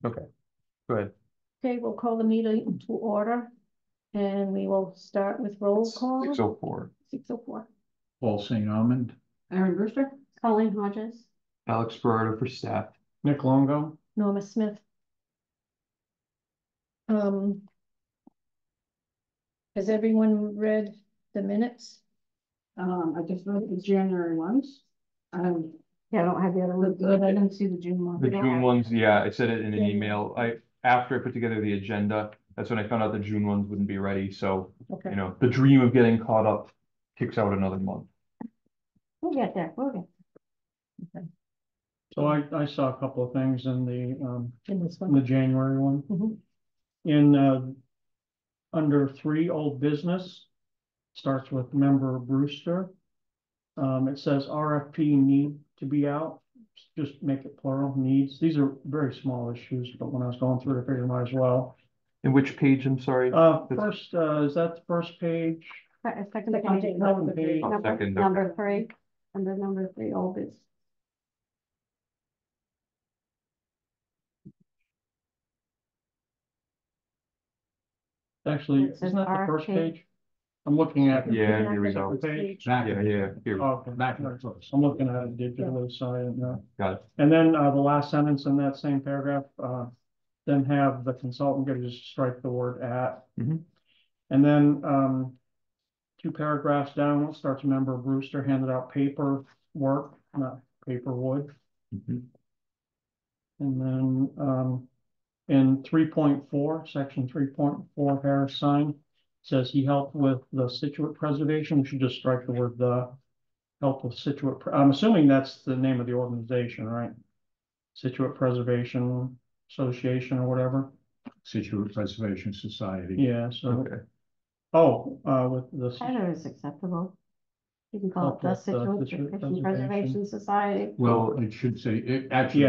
Okay, go ahead. Okay, we'll call the meeting to order and we will start with roll call. 6:04. 6:04. Paul St. Armand. Aaron Brewster. Colleen Hodges. Alex Berardo for staff. Nick Longo. Norma Smith. Has everyone read the minutes? I just read the January ones. Yeah, I don't have the other ones. Good, I didn't see the June ones. The June ones, yeah, I said it in an Yeah. email. After I put together the agenda, that's when I found out the June ones wouldn't be ready. So, Okay. you know, the dream of getting caught up kicks out another month. We'll get there. We'll get there. Okay. So I saw a couple of things in In this the one. January one. Mhm. In under 3 old business, starts with member Brewster. It says RFP need to be out. Just make it plural, needs. These are very small issues, but when I was going through it, I figured might as well. And which page, I'm sorry? First, is that the first page? Second Second page. page. Oh, second, Number 3. Under number 3, old business. Actually, It says isn't that the first RFP. page? I'm looking at. Yeah, here we go. Page. Yeah, yeah, here. Oh, okay. Back and forth. I'm looking at it digitally, so I didn't know. Got it. And then the last sentence in that same paragraph, then have the consultant get just strike the word at. Mhm. And then 2 paragraphs down, it starts member Brewster handed out paper work, not paper wood. Mhm. And then in 3.4, section 3.4, Harris sign says he helped with the Situate preservation. We should just strike the word the. Help with Situate. I'm assuming that's the name of the organization, right? Situate Preservation Association or whatever. Situate Preservation Society. Yeah, so. Okay. Oh, with the. Either is acceptable. You can call Help it the with, Situate Situate Preservation Preservation. Society. Well, it should say, it actually,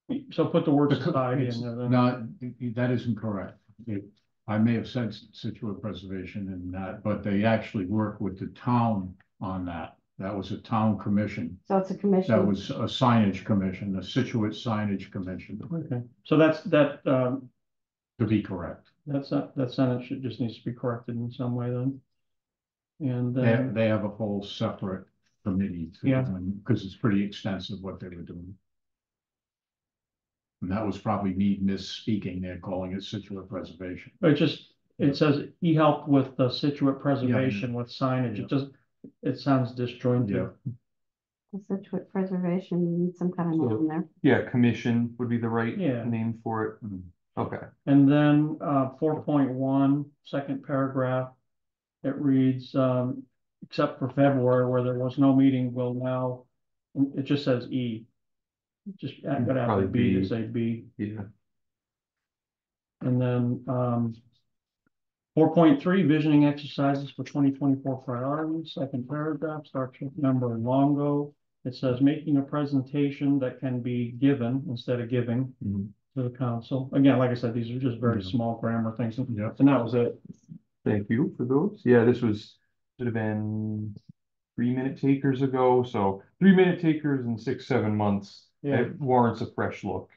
Yeah. So put the word society in there then. No, that isn't correct. I may have said Situate Preservation in that, but they actually work with the town on that. That was a town commission. So it's a commission. That was a signage commission, a Situate Signage Commission, Okay, so that, to be correct. that sentence just needs to be corrected in some way then. And then, They have a whole separate committee. Yeah. Because it's pretty extensive what they were doing. And that was probably me misspeaking. They're calling it Situate Preservation. it says he helped with the Situate preservation with signage. Yeah. It sounds disjointed. Yeah. The Situate Preservation, you need some kind of name in there. Yeah, commission would be the right Yeah. name for it. Okay. And then 4.1, second paragraph, it reads, except for February where there was no meeting, will now, it just says E. Just gotta have a Probably B to B. say B. Yeah. And then 4.3, visioning exercises for 2024 priorities. Second paragraph starts with member Longo. It says making a presentation that can be given instead of giving Mhm. to the council. Again, like I said, these are just very small grammar things. Yeah. And that was it. Thank you for those. Yeah, this should have been 3-minute takers ago. So 3-minute takers in 6-7 months. Yeah. It warrants a fresh look.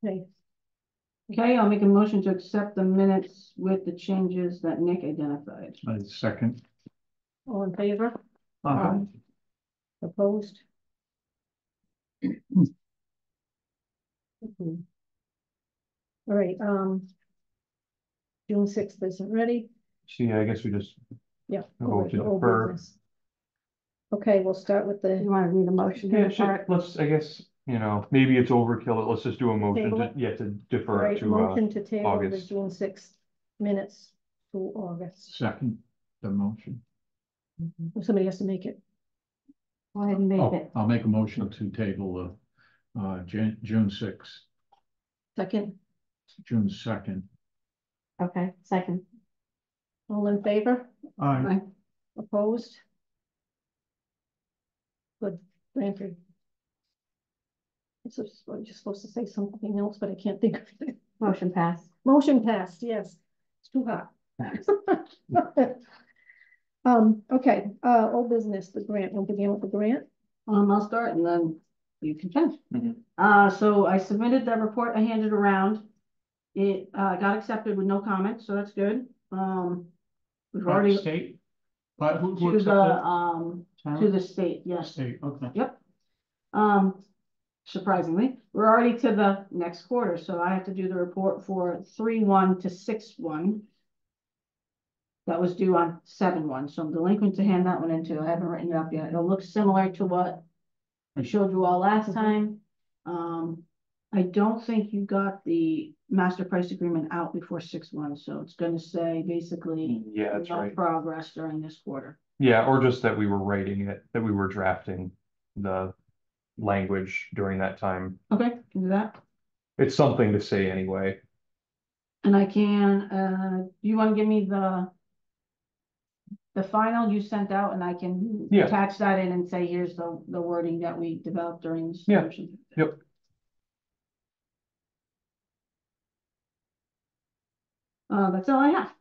Okay. Okay, I'll make a motion to accept the minutes with the changes that Nick identified. Second. All in favor? Opposed? Mhm. All right, June 6th isn't ready. So yeah, I guess we just Yeah. go right, to old defer. business. Okay, we'll start with You the, want to read a motion? Yeah, let's, I guess, maybe it's overkill. Let's just do a motion Table to, it? to defer right, it to, motion to table the August. June 6th minutes to August. Second, the motion. Somebody has to make it. Go ahead and make it. I'll make a motion to table June 6th, Second, June 2nd. okay, second. All in favor? Aye. Opposed? Good, Branford. So I'm just supposed to say something else, but I can't think of it. Motion passed. Motion passed, yes. It's too hot. Okay, old business, the grant, we'll begin with the grant. I'll start and then you can finish. Mhm. So I submitted the report, I handed around. It, got accepted with no comment, so that's good. We've From already, state? But who to the, accepted? to the state, yes. State, okay. Yep. Surprisingly, we're already to the next quarter, so I have to do the report for 3/1 to 6/1. That was due on 7/1, so I'm delinquent to hand that one in too. I haven't written it up yet. It'll look similar to what I showed you all last time. I don't think you got the master price agreement out before 6/1, so it's gonna say basically Yeah, that's no right. progress during this quarter. Yeah, or just that we were writing it, that we were drafting the language during that time. Okay, can do that. It's something to say anyway. And I can, you wanna give me the final you sent out and I can Yeah. attach that in and say, here's the wording that we developed during this Yeah. session. Yep. That's all I have.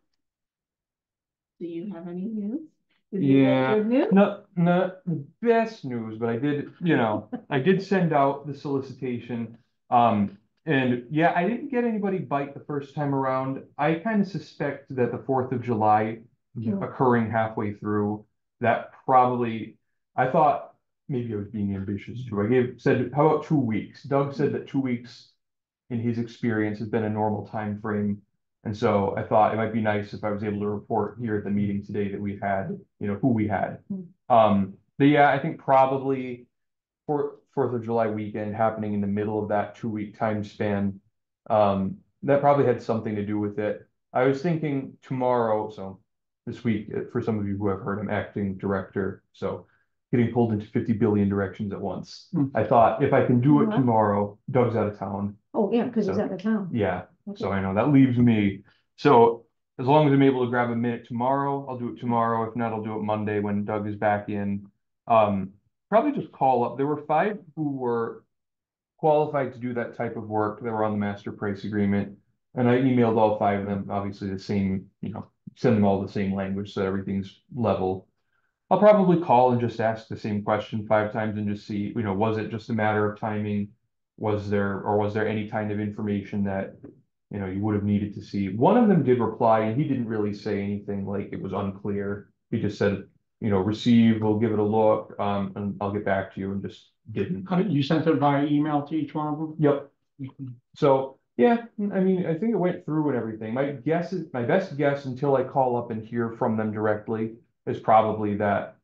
Do you have any news? Did you get Yeah, good news? not the best news, but I did, I did send out the solicitation. And yeah, I didn't get anybody bite the first time around. I kind of suspect that the 4th of July occurring halfway through, that probably, I thought maybe I was being ambitious too. Said, how about 2 weeks? Doug said that 2 weeks in his experience has been a normal time frame. And so I thought it might be nice if I was able to report here at the meeting today that we had, who we had. But yeah, I think probably 4th of July weekend happening in the middle of that 2 week time span. That probably had something to do with it. I was thinking tomorrow, so this week, for some of you who have heard, I'm acting director. So getting pulled into 50 billion directions at once. I thought if I can do it tomorrow, Doug's out of town. Oh, yeah, because he's So, out of town. Yeah, Okay. so I know that leaves me. So as long as I'm able to grab a minute tomorrow, I'll do it tomorrow. If not, I'll do it Monday when Doug is back in. Probably just call up. There were 5 who were qualified to do that type of work that were on the master price agreement. And I emailed all 5 of them, obviously the same, send them all the same language so everything's level. I'll probably call and just ask the same question 5 times and just see, was it just a matter of timing? Was there any kind of information that, you would have needed to see? One of them did reply and he didn't really say anything like it was unclear. He just said, receive, we'll give it a look, and I'll get back to you, and just didn't. How did you sent it via email to each one of them? Yep. So yeah, I mean, I think it went through and everything. My best guess until I call up and hear from them directly is probably that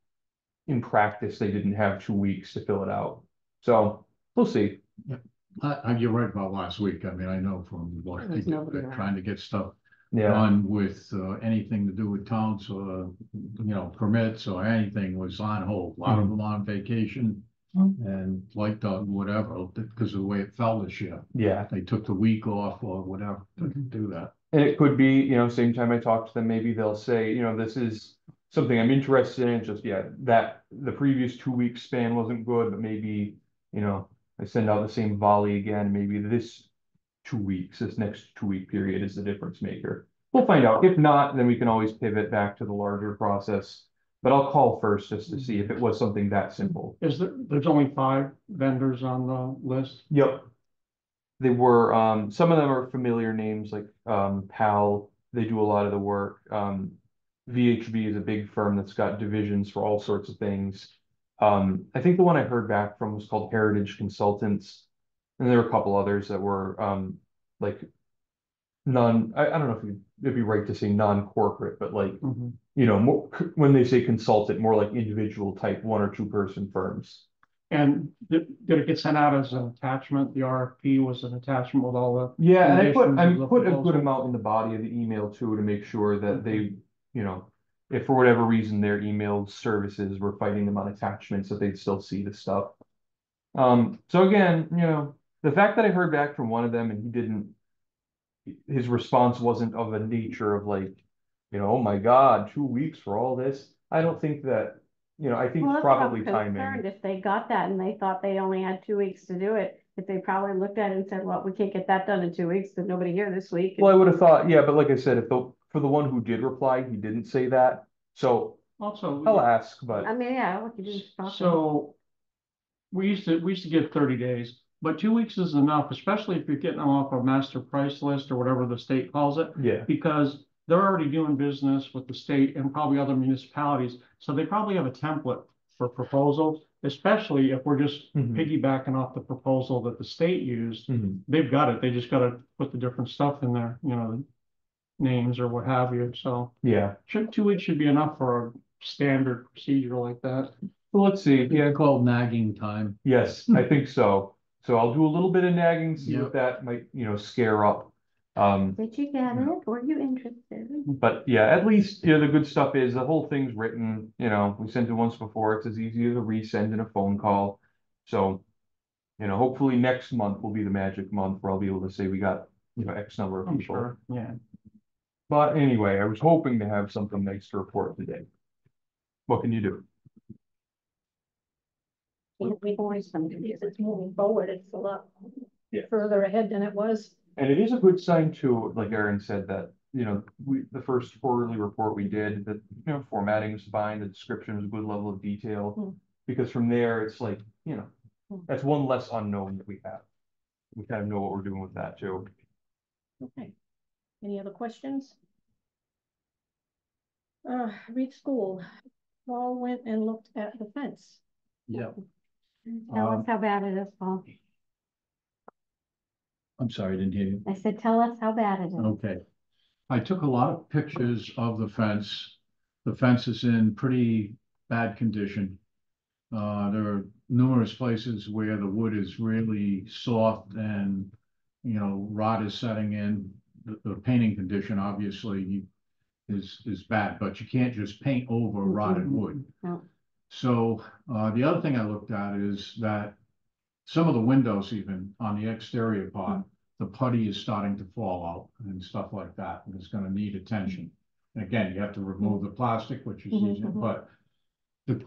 in practice they didn't have 2 weeks to fill it out. So we'll see. You're right about last week. I mean, I know from what There's nobody around. trying to get stuff Yeah. done with anything to do with towns or permits or anything was on hold. A lot of them on vacation and like Doug, whatever, because of the way it fell this year. Yeah. They took the week off or whatever to do that. And it could be, same time I talk to them, maybe they'll say, this is something I'm interested in. It's just, that the previous 2 week span wasn't good, but maybe, I send out the same volley again. Maybe this next 2 week period is the difference maker. We'll find out. If not, then we can always pivot back to the larger process. But I'll call first just to see if it was something that simple. There's only 5 vendors on the list? Yep. They were, some of them are familiar names like PAL. They do a lot of the work. VHB is a big firm that's got divisions for all sorts of things. I think the one I heard back from was called Heritage Consultants. And there were a couple others that were like I don't know if it'd be right to say non-corporate, but like, more, when they say consultant, more like individual type 1 or 2 person firms. And did it get sent out as an attachment? The RFP was an attachment with all the. Yeah, and I conditions of the put a good proposal? amount in the body of the email too, to make sure that they, if for whatever reason their email services were fighting them on attachments, that they'd still see the stuff. So again, the fact that I heard back from one of them and his response wasn't of a nature of like, oh my God, 2 weeks for all this. I don't think that, I think Well, it's that's what I'm probably concerned. timing. If they got that and they thought they only had 2 weeks to do it, if they probably looked at it and said, well, we can't get that done in 2 weeks, there's nobody here this week. Well, I would have thought, yeah, but like I said, for the one who did reply, he didn't say that. So Also, I'll ask, but I mean, yeah, what you do is talk. so we used to give 30 days, but 2 weeks is enough, especially if you're getting them off a master price list or whatever the state calls it. yeah, Because they're already doing business with the state and probably other municipalities, so they probably have a template for proposals, especially if we're just Mhm. piggybacking off the proposal that the state used. Mhm. They've got it, they just gotta put the different stuff in there, names or what have you, so. yeah. 2 weeks should be enough for a standard procedure like that. Well, let's see. Yeah, Yeah, called nagging time. yes, I think so. So I'll do a little bit of nagging, see Yep. what that might, scare up. Did you get it? Were you interested? But yeah, at least, the good stuff is the whole thing's written, we sent it once before. It's as easy as a resend and a phone call. So, hopefully next month will be the magic month where I'll be able to say we got, X number of I'm people. sure, yeah. But anyway, I was hoping to have something nice to report today. What can you do? We've always, it's moving forward, it's a lot Yeah. further ahead than it was. And it is a good sign too, like Aaron said, that, the first quarterly report we did, that, formatting was fine, the description was a good level of detail. Because from there, it's like, that's one less unknown that we have. We kind of know what we're doing with that too. Okay. Any other questions? Reed School. Paul went and looked at the fence. Yeah. Tell us how bad it is, Paul. I'm sorry, I didn't hear you. I said, tell us how bad it is. Okay. I took a lot of pictures of the fence. The fence is in pretty bad condition. There are numerous places where the wood is really soft and, rot is setting in. The painting condition obviously is bad, but you can't just paint over rotted wood. No. So, the other thing I looked at is that some of the windows, even on the exterior part, the putty is starting to fall out and stuff like that, and it's gonna need attention. And again, you have to remove the plastic, which is easy, but the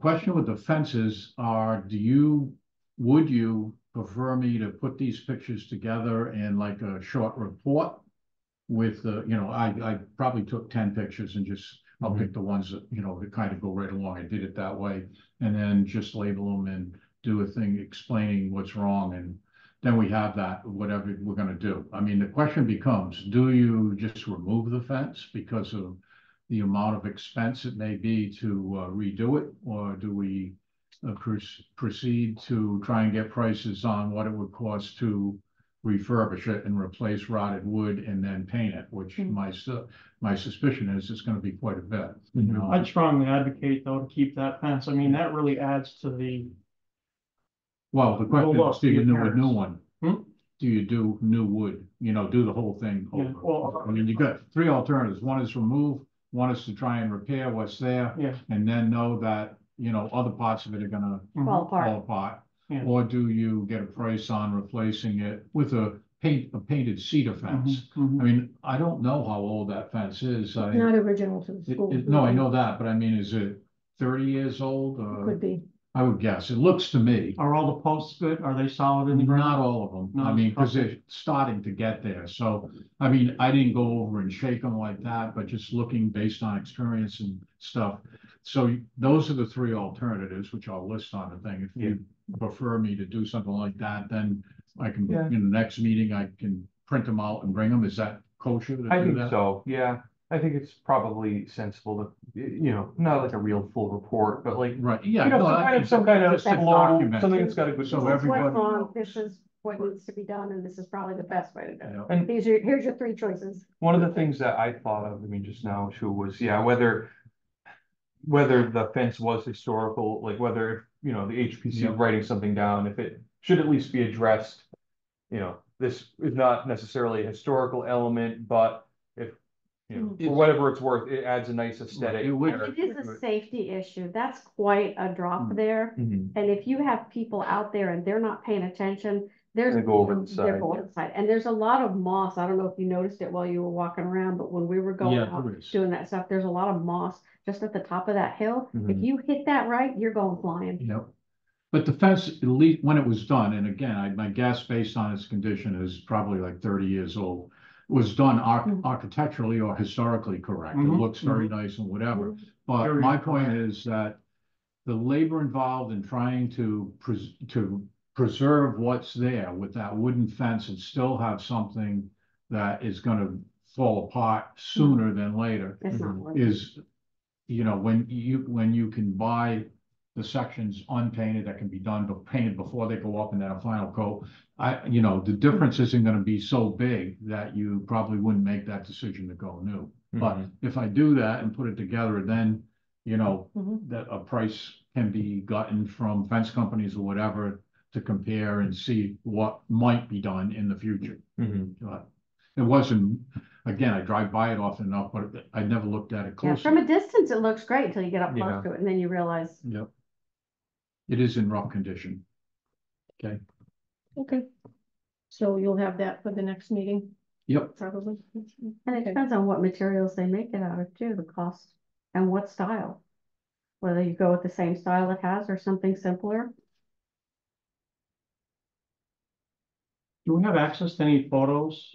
question with the fences are, would you prefer me to put these pictures together in like a short report? With I probably took 10 pictures and just, I'll pick the ones that, that kind of go right along. I did it that way. And then just label them and do a thing explaining what's wrong. And then we have that, whatever we're gonna do. I mean, the question becomes, do you just remove the fence because of the amount of expense it may be to redo it? Or do we proceed to try and get prices on what it would cost to refurbish it and replace rotted wood and then paint it, which my suspicion is it's gonna be quite a bit, I'd strongly advocate though to keep that fence. I mean, that really adds to the. Well, the question Well, is, do you do a new appearance. one? Hmm? Do you do new wood, do the whole thing Yeah, over? well, I mean, you got three alternatives. One is remove, one is to try and repair what's there. Yeah. And then know that, other parts of it are gonna Fall apart. fall apart. Yeah. Or do you get a price on replacing it with a painted cedar fence? I mean, I don't know how old that fence is. Not original to the school. No, I know that, but I mean, is it 30 years old? Could be. I would guess. It looks to me. Are all the posts good? Are they solid in the ground? Not all of them. No, I mean, because okay. they're starting to get there. So, I mean, I didn't go over and shake them like that, but just looking based on experience and stuff. So those are the three alternatives, which I'll list on the thing. If you prefer me to do something like that, then I can, in the next meeting, I can print them out and bring them. Is that kosher to do that? I think so, yeah. I think it's probably sensible to, not like a real full report, but like, Right, yeah. some kind of just a flow, document. something that's got a good. So This is what's everybody- wrong, this is what needs to be done, and this is probably the best way to do it. Yeah. And Here's your three choices. one of the things that I thought of, just now too, was, whether the fence was historical, like whether, the HPC writing something down, if it should at least be addressed. This is not necessarily a historical element, but if, for whatever it's worth, it adds a nice aesthetic. It is a safety issue. That's quite a drop there. Mhm. And if you have people out there and they're not paying attention, there's. They go over the They're side. going over the side. And there's a lot of moss. I don't know if you noticed it while you were walking around, but when we were going Yeah, out there is. doing that stuff, there's a lot of moss just at the top of that hill. If Mhm. you hit that right, you're going flying. Yep. But the fence, at least when it was done, and again, my guess based on its condition is probably like 30 years old. was done architecturally or historically correct. It Mhm, looks very nice and whatever. But Very my point correct. is that the labor involved in trying to preserve what's there with that wooden fence and still have something that is gonna fall apart sooner than later It's not worth it. is, you know, when you can buy the sections unpainted that can be done, but painted before they go up and then a final coat. You know, the difference isn't gonna be so big that you probably wouldn't make that decision to go new. But if I do that and put it together, then, you know, that a price can be gotten from fence companies or whatever to compare and see what might be done in the future. But it wasn't, again, I drive by it often enough, but I never looked at it Yeah, closely. from a distance, it looks great until you get up Yeah. close to it and then you realize. Yep. It is in rough condition. Okay, Okay. So you'll have that for the next meeting, yep, probably? And it Okay. depends on what materials they make it out of too, the cost and what style. Whether you go with the same style it has or something simpler. Do we have access to any photos,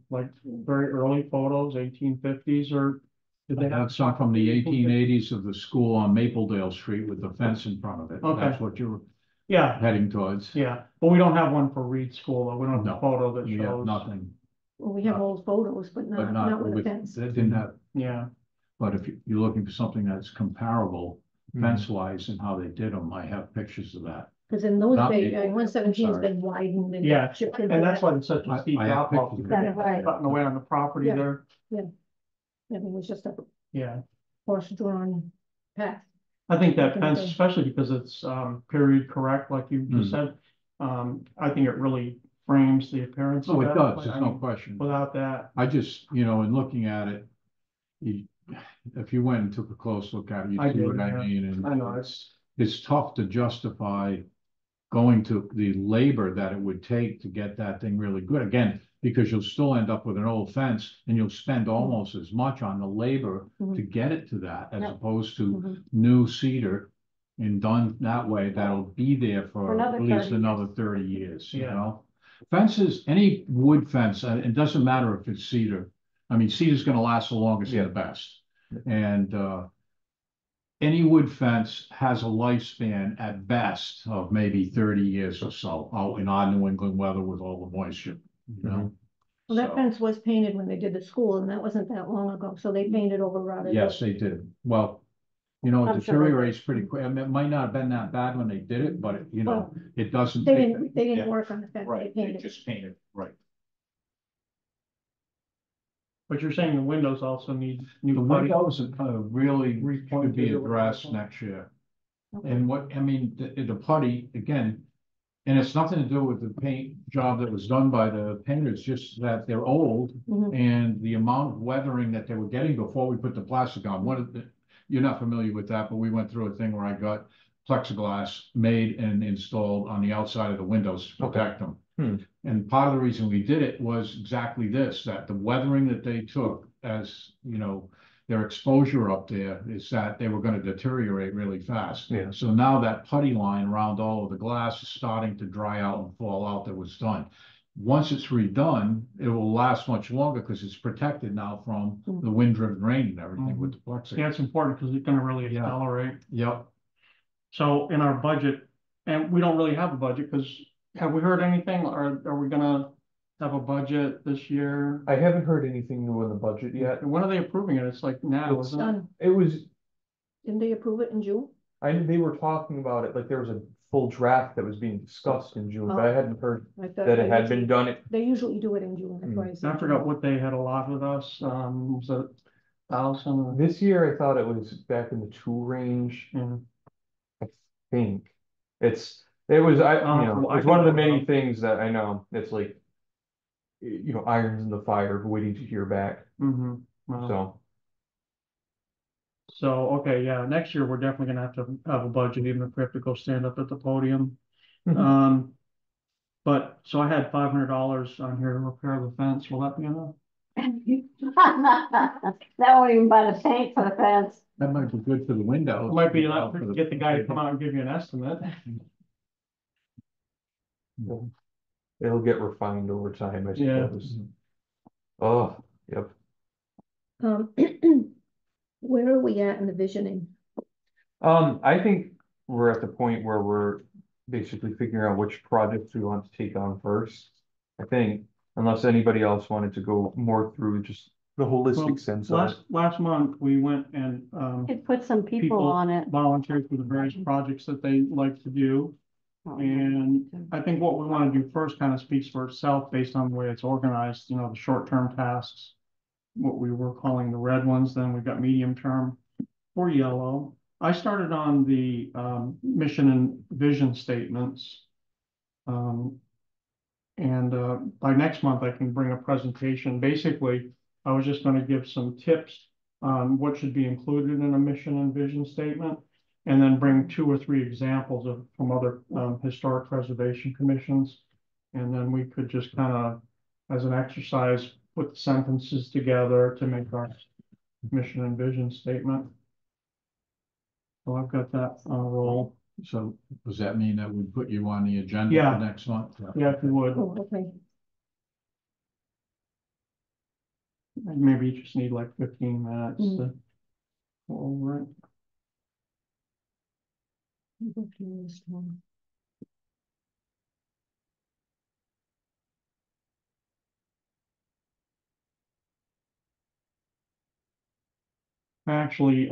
like very early photos, 1850s, or? Did they have some from the 1880s of the school on Mapledale Street with the fence in front of it. Okay. That's what you're Yeah, heading towards. yeah, but we don't have one for Reed School, though. We don't have No. a photo that We have shows. nothing, Well, we have old photos, but but not with a fence. that didn't have, Yeah, but if you're looking for something that's comparable fence wise and how they did them, I have pictures of that. Because in those Not days, me. 117's Sorry. been widened and. yeah, chipped and into that's that. why it's such a steep I have drop off. pictures of That's right. Cutting away on the property Yeah. there, It was just a yeah. horse-drawn path. I think that Okay. fence, especially because it's, period correct, like you just Hmm. said, I think it really frames the appearance. Oh, of it that. does, Like, there's I no mean, question. Without that, I just, you know, in looking at it, if you went and took a close look at it, I you'd see did, what I yeah. mean, and I know, it's tough to justify going to the labor that it would take to get that thing really good, again, because you'll still end up with an old fence and you'll spend almost as much on the labor to get it to that, as Yep. opposed to Mhm. new cedar and done that way, that'll be there For for another at least 30 another 30 years, you Yeah. know? Fences, any wood fence, it doesn't matter if it's cedar. I mean, cedar's gonna last the longest and the best. And, any wood fence has a lifespan at best of maybe 30 years or so out in our New England weather with all the moisture, you know? Well, that So, fence was painted when they did the school, and that wasn't that long ago, so they painted over rotted. yes, they did. Well, you know, it I'm sure they did. deteriorates pretty quick. I mean, it might not have been that bad when they did it, but you know, Well, it doesn't. They didn't Yeah. work on the fence, they Right, they painted. just painted, right. but you're saying the windows also need The new putty? windows really should be Repointed or addressed whatever. next year. Okay. And what, I mean, the putty, again, and it's nothing to do with the paint job that was done by the painters, just that they're old. Mhm. And the amount of weathering that they were getting before we put the plastic on, you're not familiar with that, but we went through a thing where I got plexiglass made and installed on the outside of the windows to protect them. And part of the reason we did it was exactly this, that the weathering that they took as, you know, their exposure up there is that they were gonna deteriorate really fast. Yeah. So now that putty line around all of the glass is starting to dry out and fall out that was done. Once it's redone, it will last much longer because it's protected now from the wind-driven rain and everything with the plexiglass. Yeah, it's important because it's gonna really Yeah. accelerate. Yep. So in our budget, and we don't really have a budget, because have we heard anything, or are we gonna have a budget this year? I haven't heard anything new in the budget yet. When are they approving it? It's like now, It's isn't it? done. It was, Didn't they approve it in June? they were talking about it, like there was a full draft that was being discussed in June, but I hadn't heard I thought that they it had usually- been done. They usually do it in June, that's why I I said. forgot what they had allotted us, was it 1,000 or? This year, I thought it was back in the 2 range, Yeah. I think. It was, it's one of the many things that I know, it's like, irons in the fire, waiting to hear back, Mhm. Well, so. So, okay, yeah, next year, we're definitely gonna have to have a budget, even if we have to go stand up at the podium. But, so I had $500 on here to repair the fence, will that be enough? That won't even buy the paint for the fence. That might be good for the windows. It might be enough For to get the guy to come out and give you an estimate. It'll get refined over time, I Yeah. suppose. Oh, yep. Um, where are we at in the visioning? I think we're at the point where we're basically figuring out which projects we want to take on first. I think, unless anybody else wanted to go more through just the Well, holistic sense of it. last month, we went and, It put some people people on it. volunteered for the various projects that they like to do. Oh, And I think what we want to do first kind of speaks for itself based on the way it's organized, the short-term tasks. What we were calling the red ones, then we've got medium-term or yellow. I started on the mission and vision statements. And by next month, I can bring a presentation. Basically, I was just going to give some tips on what should be included in a mission and vision statement, and then bring 2 or 3 examples from other historic preservation commissions. And then we could just kind of, as an exercise, put the sentences together to make our mission and vision statement. So I've got that on a roll. So does that mean that we put you on the agenda Yeah. for next month? Yeah, if you would. Oh, okay. Maybe you just need like 15 minutes Mm. to go over it. Okay, this one. Actually,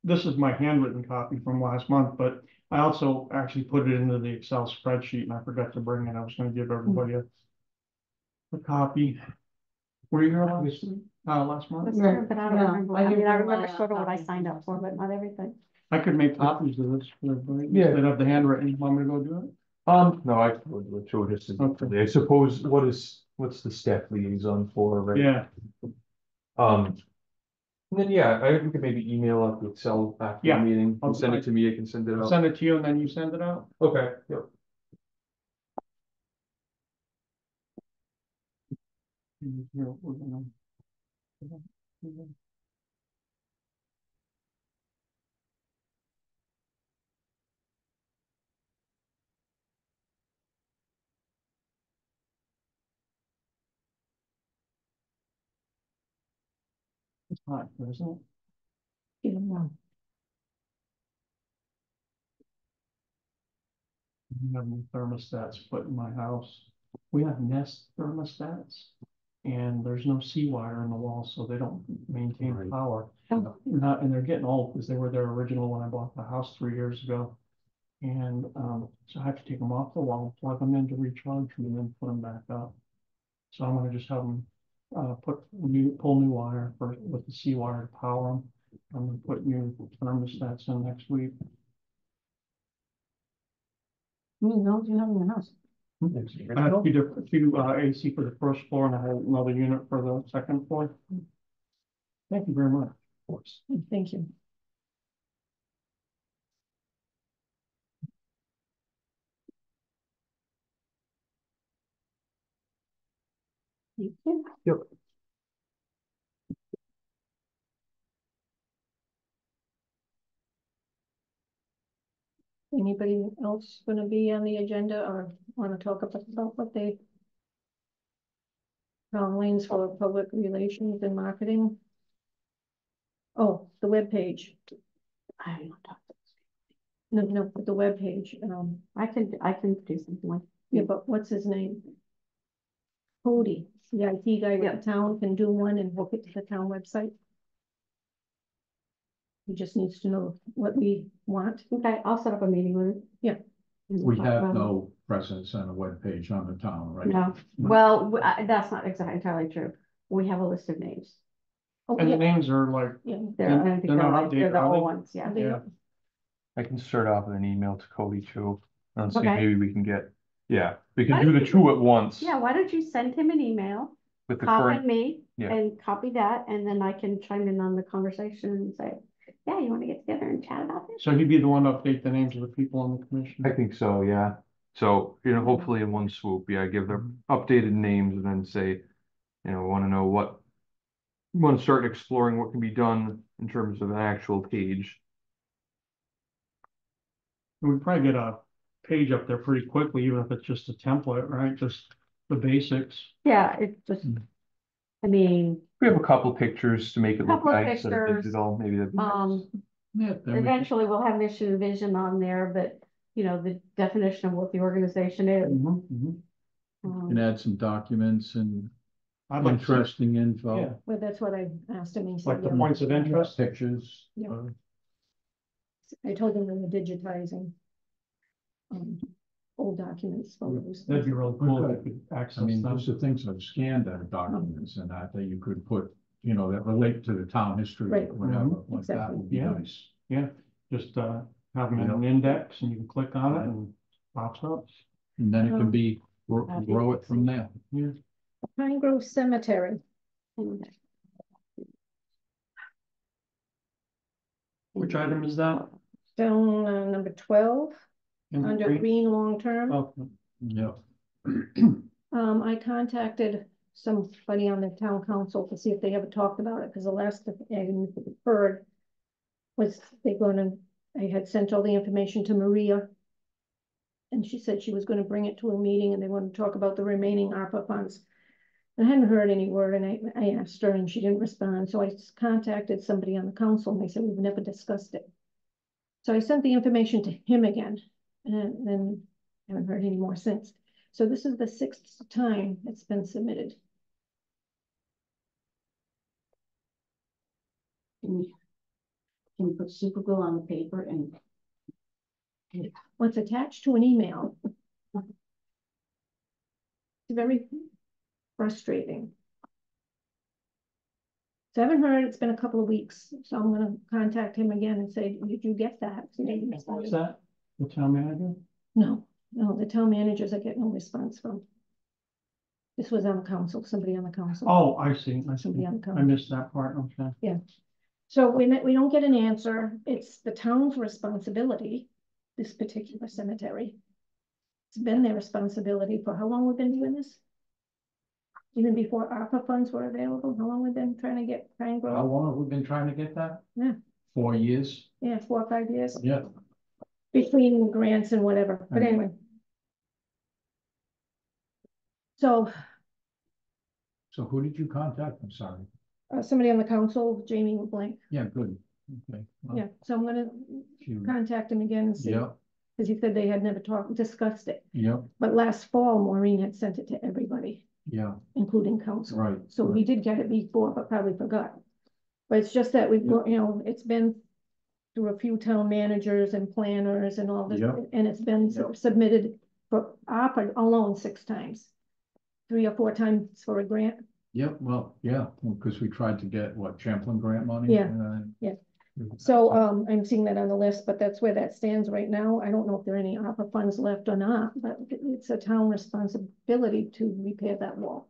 this is my handwritten copy from last month, but I also actually put it into the Excel spreadsheet and I forgot to bring it. I was gonna give everybody a copy. Were you here last month? That's Right. true, but I don't Yeah, remember. I I mean, didn't I bring my remember sort of what I copy. signed up for, but not everything. I could make copies of this for everybody. Yeah. Instead of the handwritten, want me to go do it? No, I would let you just, Okay. I suppose, what's the staff liaison for, right? Yeah, And then, yeah, we could maybe email out the Excel after the Yeah, meeting, I'll- send it to me, I can send it I'll out. send it to you and then you send it out. Okay, yep. Here, we're gonna- It's hot, isn't it? Yeah. We have new thermostats put in my house. We have Nest thermostats. And there's no seawire in the wall, so they don't maintain Right. power. Oh. And they're getting old because they were their original when I bought the house 3 years ago. And so I have to take them off the wall, plug them in to recharge them, and then put them back up. So I'm gonna just have them pull new wire with the seawire to power them. I'm gonna put new thermostats in next week. How many zones do you have in your house? I have a few AC for the first floor and I have another unit for the second floor. Thank you very much. Of course. Thank you. You can. Yep. Anybody else gonna be on the agenda or wanna talk about what they? Lanes for public relations and marketing? Oh, the webpage. I don't know. No, the webpage, I can do something like. yeah, but what's his name? Cody, the IT guy with the town can do one and hook it to the town website. He just needs to know what we want. Okay, I'll set up a meeting with it. Yeah. And We talk have about it. no presence on a webpage on the town, right? No, well, that's not exactly entirely true. We have a list of names. Oh, And the yeah, names are like, yeah. They're, I think they're not they're updated, the are old they? ones, yeah. They- yeah. I can start off with an email to Cody too, and see if Okay. maybe we can get, yeah, we Why can do don't the you- 2 at once. Yeah, why don't you send him an email, With the copy current, me, yeah. and copy that, and then I can chime in on the conversation and say, yeah, you wanna get together and chat about this? So he'd be the one to update the names of the people on the commission. I think so, yeah. So, hopefully in one swoop, yeah, give them updated names and then say, wanna know wanna start exploring what can be done in terms of an actual page. We'd probably get a page up there pretty quickly, even if it's just a template, right? Just the basics. Yeah, it just, I mean, We have a couple pictures to make it look Couple of nice, that are pictures, digital, maybe that'd be nice. Yeah, then we eventually we'll have mission and vision on there, but you know, the definition of what the organization is. Mhm, mhm. can add some documents and I'd like to see, interesting yeah, info. Well, that's what I asked him. He like said, the yeah. points of interest. Pictures. Yeah. uh, I told him we were digitizing old documents, photos. That'd be real cool if Okay. you could I access mean, them. just the things I've scanned out of documents and that you could put, you know, that relate to the town history, or Right. whatever, like that Exactly. would be Yeah. nice. Yeah, just have them in Yeah. an index and you can click on it and pops up. And then it can be, That'd be grow it from there. Yeah. Pine Grove Cemetery. Which item is that? Down number 12, In under green? green long-term. Oh, Yeah. I contacted somebody on the town council to see if they ever talked about it, because the last I heard was I had sent all the information to Maria. And she said she was gonna bring it to a meeting and they wanted to talk about the remaining ARPA funds. I hadn't heard any word and I asked her and she didn't respond, so I contacted somebody on the council and they said, we've never discussed it. So I sent the information to him again, and then haven't heard any more since. So this is the 6th time it's been submitted. Can you put super glue on the paper and Well, it's attached to an email. It's very frustrating. So I haven't heard, it's been a couple of weeks, so I'm gonna contact him again and say, did you get that? He didn't what's respond. that? The town manager? No, the town managers, I get no response from. This was on the council, somebody on the council. Oh, I see. Somebody on the I council. missed that part. Okay. So we don't get an answer. It's the town's responsibility, this particular cemetery. It's been their responsibility for how long we've been doing this? Even before ARPA funds were available, how long we've been trying to get Pine How Grove? long have we been trying to get that? Yeah. 4 years? Yeah, 4 or 5 years, Yeah. between grants and whatever, but Mhm. anyway. So, So who did you contact? I'm sorry. somebody on the council, Jamie Blank, Yeah, good. Okay. Well, yeah, so I'm gonna you- contact him again and see. Yeah, Because he said they had never discussed it, yeah, but last fall, Maureen had sent it to everybody, yeah, including council. right. So right. we did get it before, but probably forgot. But it's just that we've, it's been through a few town managers and planners and all this, Yeah. and it's been Yeah. submitted for ARPA alone 6 times. 3 or 4 times for a grant. Yep, well, yeah, because we tried to get Champlain grant money. Yeah, yeah. So, I'm seeing that on the list, but that's where that stands right now. I don't know if there are any ARPA funds left or not, but it's a town responsibility to repair that wall.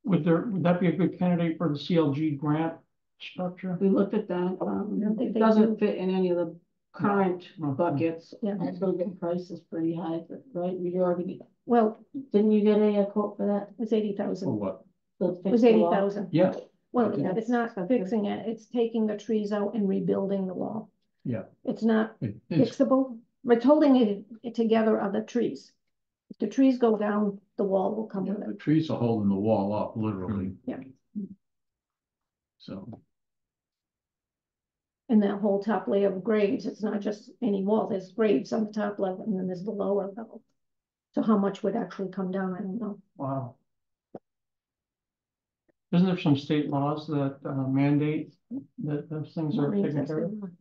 Would that be a good candidate for the CLG grant structure? we looked at that, don't think it they doesn't do. fit in any of the current No. buckets. Yeah. Also, the price is pretty high, right? You already, Well, didn't you get a quote for that? it was 80,000. For what? To It fix was the wall? 80,000. Yeah, Well, Okay. it's not fixing it, it's taking the trees out and rebuilding the wall. yeah. It's not It's, fixable, but it's holding it together are the trees. If the trees go down, the wall will come yeah, with the it. trees are holding the wall up, literally. Yeah. So, And that whole top layer of grades, it's not just any wall, there's grades on the top level and then there's the lower level. So how much would actually come down, I don't know. Wow. Isn't there some state laws that mandate that those things are Maureen taken says care there of? are.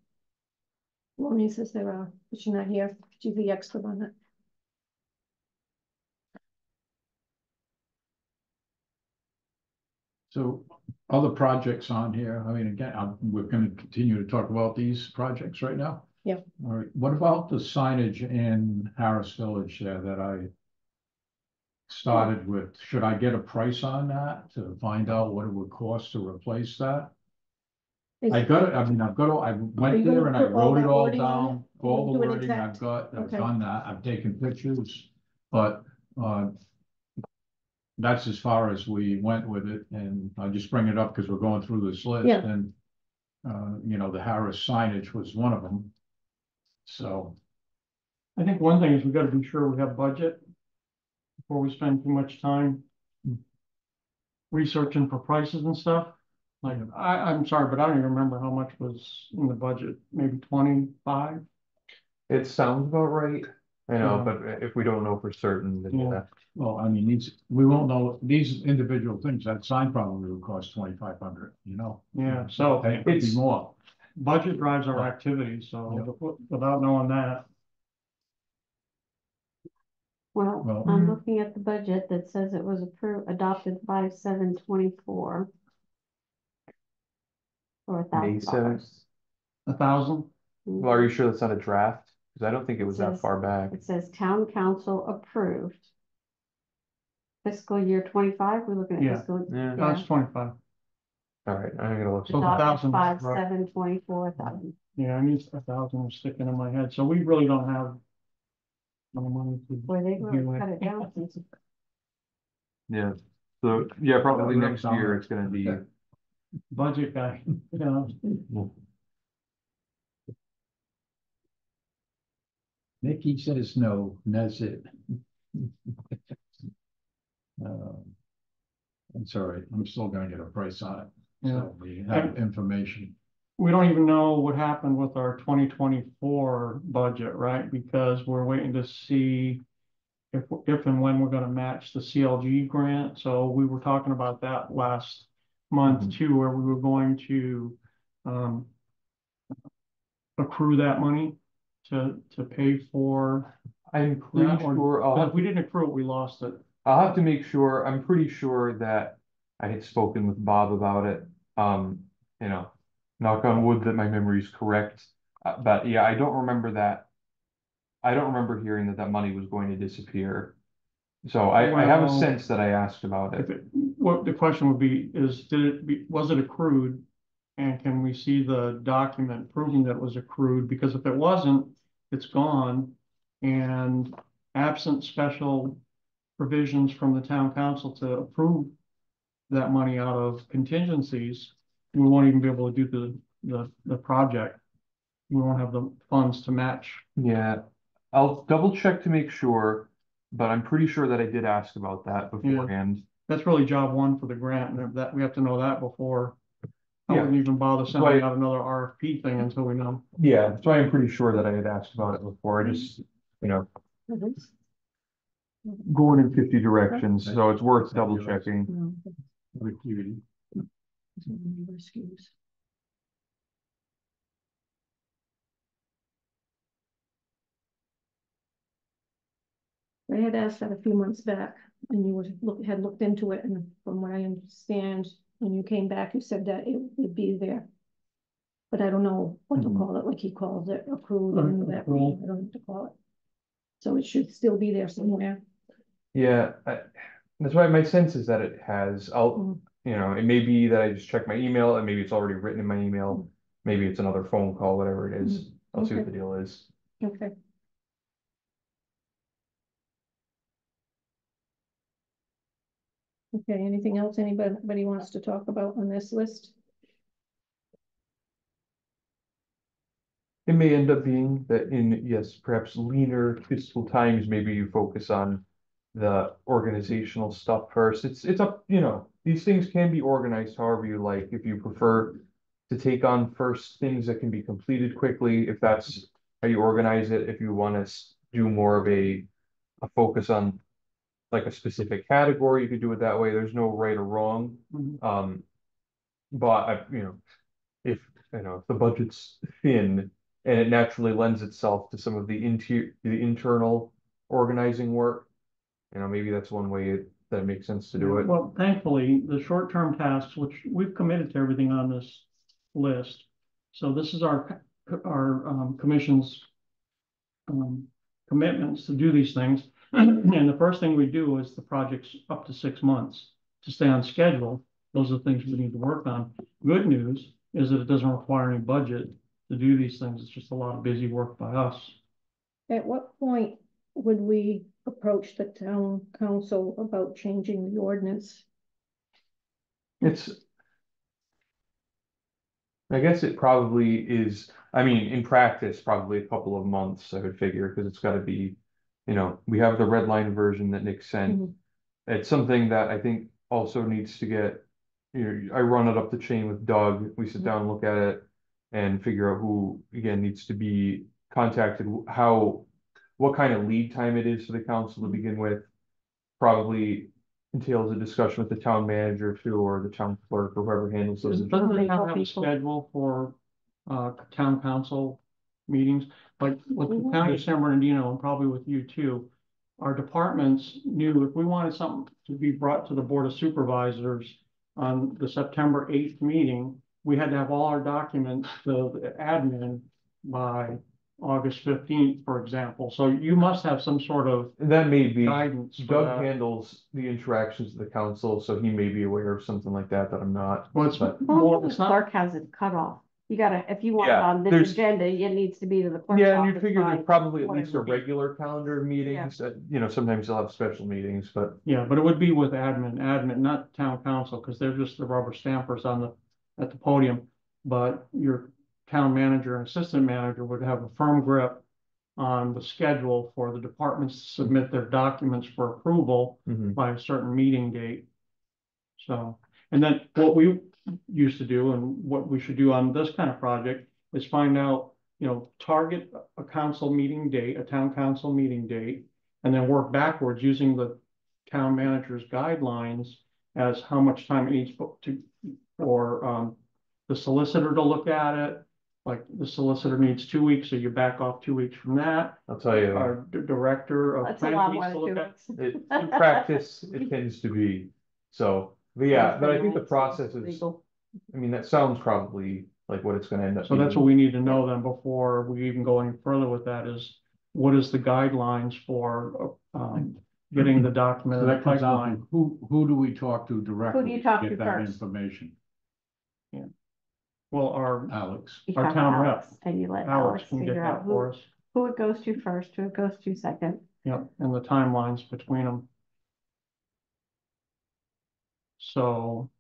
Maureen says there are, but she's not here, she's the expert on it. so other projects on here, I mean, again, we're gonna continue to talk about these projects right now. Yeah. All right, what about the signage in Harris Village there that I started with? Should I get a price on that to find out what it would cost to replace that? I got it, I mean, I Are went you there gonna and I put all wrote it that all wording on down, it? all the Do an wording I've exact- got, I've okay. done that, I've taken pictures, but, that's as far as we went with it, and I just bring it up because we're going through this list, Yeah. and, the Harris signage was one of them. So, I think one thing is we gotta be sure we have budget before we spend too much time researching for prices and stuff. Like, I'm sorry, but I don't even remember how much was in the budget, maybe 25? It sounds about right. I know, Yeah. but if we don't know for certain, then Yeah. yeah. Well, I mean, we won't know, these individual things, that sign probably would cost 2,500, you know? Yeah, so It could be It's- more. budget drives our activities, so without knowing that, Well, Well- I'm looking at the budget that says it was adopted 5/7/24. For May $1,000. 7th. 1,000. Well, are you sure that's not a draft? Because I don't think it was that says- far back. It says town council approved. Fiscal year 25, we're looking at Yeah. fiscal. Yeah. That's 25. All right, I'm gonna look. So Adopted 1,000. 5/7/24. Yeah, I need 1,000 sticking in my head, so we really don't have no money to. Boy, they really do it. cut it down since. Yeah. So, yeah, probably Well, next year it's gonna be. Budget guy, you know, Nikki says no, and that's it. Um, I'm sorry, I'm still gonna get a price on it, yeah. so we have information. We don't even know what happened with our 2024 budget, right? Because we're waiting to see if and when we're gonna match the CLG grant. So we were talking about that last month Mhm. too, where we were going to accrue that money to pay for I'm pretty that, sure or if we didn't accrue it, we lost it. I'll have to make sure. I'm pretty sure that I had spoken with Bob about it. You know, knock on wood that my memory is correct. But yeah, I don't remember that. I don't remember hearing that that money was going to disappear. So I have a Well, sense that I asked about it. What the question would be is, was it accrued? And can we see the document proving that it was accrued? Because if it wasn't, it's gone. And absent special provisions from the town council to approve that money out of contingencies, we won't even be able to do the project. We won't have the funds to match. Yeah, I'll double check to make sure, but I'm pretty sure that I did ask about that beforehand. That's really job one for the grant, and that we have to know that before. I Yeah. wouldn't even bother Right. sending out another RFP thing until we know. Yeah, so I'm pretty sure that I had asked about it before. I just, you know, going in 50 directions, so it's worth double checking. With you. I had asked that a few months back, and you had looked into it, and from what I understand, when you came back, you said that it would be there. But I don't know what to Mhm. call it, like he calls it, accrued, and that, I Accrual. don't know what to call it. So it should still be there somewhere. Yeah, that's why my sense is that it has. You know, it may be that I just check my email and maybe it's already written in my email. Maybe it's another phone call, whatever it is. I'll see what the Okay. deal is. Okay. Okay, anything else anybody wants to talk about on this list? It may end up being that in, yes, perhaps leaner fiscal times, maybe you focus on the organizational stuff first. It's up, you know, these things can be organized however you like. If you prefer to take on first things that can be completed quickly, if that's how you organize it, if you want to do more of a focus on like a specific category, you could do it that way. There's no right or wrong. Mhm. But you know, if if the budget's thin and it naturally lends itself to some of the internal organizing work, you know, maybe that's one way that makes sense to do it. Well, thankfully, the short-term tasks, which we've committed to everything on this list. So this is our commission's commitments to do these things. And the first thing we do is the project's up to 6 months to stay on schedule. Those are the things we need to work on. Good news is that it doesn't require any budget to do these things. It's just a lot of busy work by us. At what point would we approach the town council about changing the ordinance? I guess it probably is, I mean, in practice, probably a couple of months, I would figure, because it's got to be, you know, we have the red line version that Nick sent. Mhm. It's something that I think also needs to get, I run it up the chain with Doug, we sit down and look at it and figure out who, again, needs to be contacted, what kind of lead time it is for the council to begin with. Probably entails a discussion with the town manager too, or the town clerk, or whoever handles those. Doesn't They the town help have a people. schedule for, town council meetings? Like with the county of San Bernardino, and probably with you too, our departments knew if we wanted something to be brought to the Board of Supervisors on the September 8th meeting, we had to have all our documents to the admin by August 15th, for example. So you must have some sort of That may be, guidance for Doug that. handles the interactions with the council, so he may be aware of something like that I'm not. Well, it's But more, The it's not, clerk has it cut off. You gotta, if you want it Yeah, on this there's- agenda, it needs to be to the clerk's yeah, and you office figure by there's probably at least a whatever. regular calendar of meetings, sometimes they'll have special meetings, but. yeah, but it would be with admin, not town council, because they're just the rubber stampers at the podium. But your town manager and assistant manager would have a firm grip on the schedule for the departments to submit their documents for approval Mhm. by a certain meeting date. So, and then what we used to do and what we should do on this kind of project is find out, target a council meeting date, a town council meeting date, and then work backwards using the town manager's guidelines as how much time it needs for the solicitor to look at it. Like the solicitor needs 2 weeks, so you back off 2 weeks from that. I'll tell you, Our director of That's a lot planning more needs to than look 2 at. weeks. in practice, it tends to be, so, but yeah, but I think the process is, Legal. I mean, that sounds probably like what it's gonna end up So being. that's what we need to know then before we even go any further with that is what is the guidelines for getting the document So in the that comes out, pipeline? who do we talk to directly? you talk get to that first? information? Well, our Alex. You Our talk to town Alex, rep, and you let Alex Alex can get figure out that for us. who it goes to first, who it goes to second. Yep, and the timelines between them. So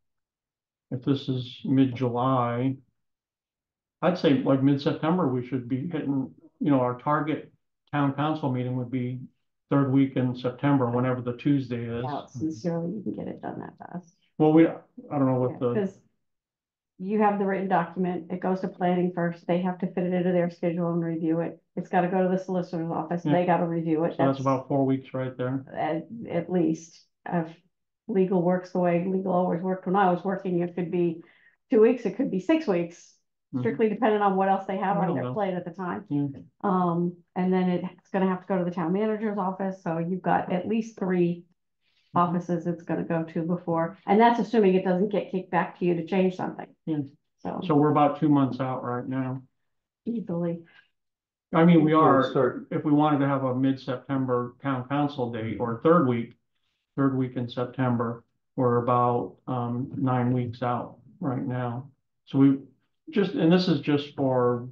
if this is mid-July, I'd say like mid-September, we should be hitting, our target town council meeting would be third week in September, whenever the Tuesday is. Yeah, sincerely, you can get it done that fast. Well, I don't know what the, Because you have the written document, it goes to planning first, they have to fit it into their schedule and review it. It's gotta go to the solicitor's office, Yeah. they gotta review it. so that's about 4 weeks right there. At least. If legal works the way legal always worked when I was working, it could be 2 weeks, it could be 6 weeks. Mhm. Strictly depending on what else they have I on don't their know. plate at the time. Yeah. And then it's gonna have to go to the town manager's office, so you've got at least 3 offices it's gonna go to before, and that's assuming it doesn't get kicked back to you to change something. Yeah. So So we're about 2 months out right now. easily, I mean, we We'll are, start, if we wanted to have a mid-September town council date or third week in September, we're about 9 weeks out right now. So and this is just for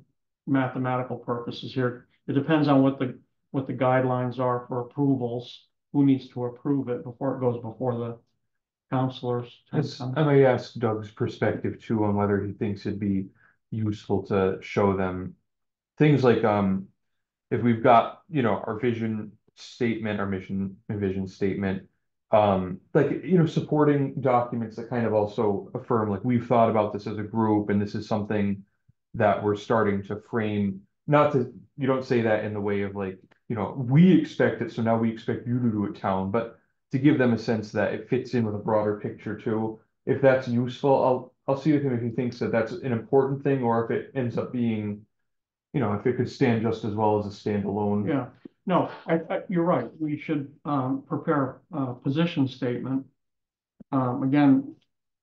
mathematical purposes here. It depends on what the guidelines are for approvals, who needs to approve it before it goes before the counselors. I may ask Doug's perspective too on whether he thinks it'd be useful to show them things like, if we've got, our vision statement, our mission and vision statement, like, supporting documents that kind of also affirm, like, we've thought about this as a group and this is something that we're starting to frame. Not to, you don't say that in the way of like, we expect it, so now we expect you to do it, town, but to give them a sense that it fits in with a broader picture too. If that's useful, I'll see with him if he thinks that that's an important thing, or if it ends up being, if it could stand just as well as a standalone. Yeah, no, you're right. We should prepare a position statement. Again,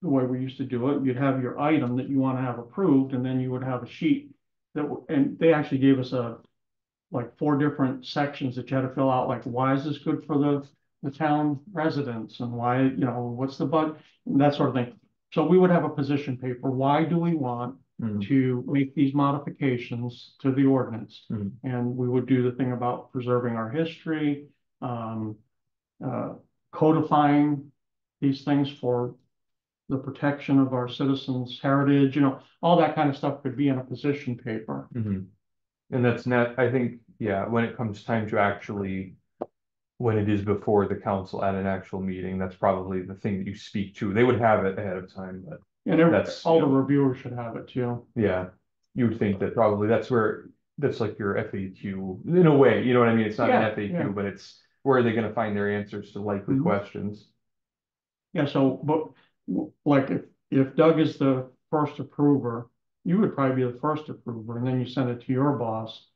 the way we used to do it, you'd have your item that you want to have approved, and then you would have a sheet and they actually gave us like 4 different sections that you had to fill out, like, why is this good for the town residents, and why, what's the budget, and that sort of thing. So we would have a position paper. Why do we want to make these modifications to the ordinance? And we would do the thing about preserving our history, codifying these things for the protection of our citizens' heritage, all that kind of stuff could be in a position paper. And that's not, I think, yeah, when it comes time to actually when it is before the council at an actual meeting, that's probably the thing that you speak to. They would have it ahead of time, but And That's, all you the know- reviewers should have it too. yeah. You would think that probably that's like your FAQ in a way, you know what I mean? It's not an Yeah, FAQ, yeah. but it's where are they gonna find their answers to likely Mhm. questions? Yeah, so, but like if Doug is the first approver, you would probably be the first approver, and then you send it to your boss.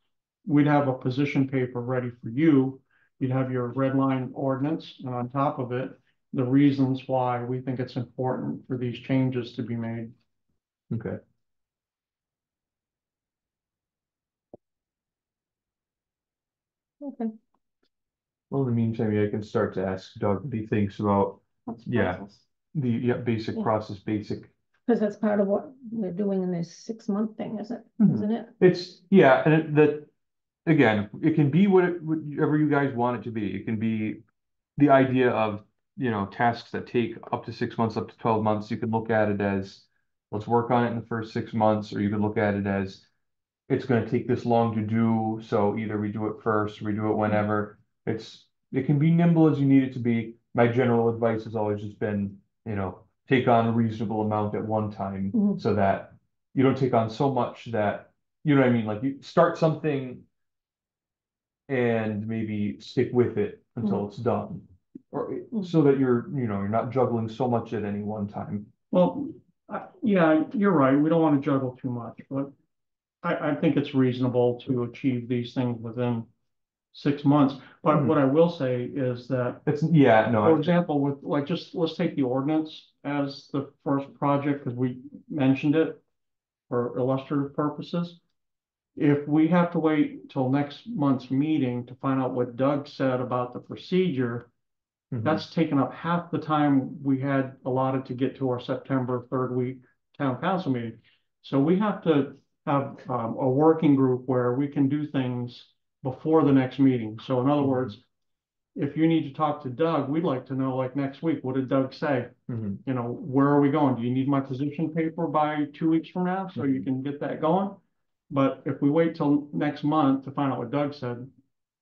We'd have a position paper ready for you. You'd have your red line ordinance, and on top of it, the reasons why we think it's important for these changes to be made. Okay. Okay. Well, in the meantime, I can start to ask Doug what he thinks about What's the Yeah. process? the basic Yeah. process, basic. Because that's part of what we're doing in this 6-month thing, Mhm. isn't it? It's, and again, it can be whatever you guys want it to be. It can be the idea of, tasks that take up to 6 months, up to 12 months. You can look at it as, let's work on it in the first 6 months, or you can look at it as, it's gonna take this long to do, so either we do it first, or we do it whenever. It can be nimble as you need it to be. My general advice has always just been, take on a reasonable amount at one time, Mhm. so that you don't take on so much that, you know what I mean? Like, you start something and maybe stick with it until it's done. Or so that you're not juggling so much at any one time. Well, yeah, you're right. We don't want to juggle too much, but I think it's reasonable to achieve these things within 6 months. But what I will say is that, for example, with like, let's take the ordinance as the first project, because we mentioned it for illustrative purposes. If we have to wait till next month's meeting to find out what Doug said about the procedure, that's taken up half the time we had allotted to get to our September 3rd week town council meeting. So we have to have a working group where we can do things before the next meeting. So in other words, if you need to talk to Doug, we'd like to know, like, next week, what did Doug say? Where are we going? Do you need my position paper by 2 weeks from now so you can get that going? But if we wait till next month to find out what Doug said,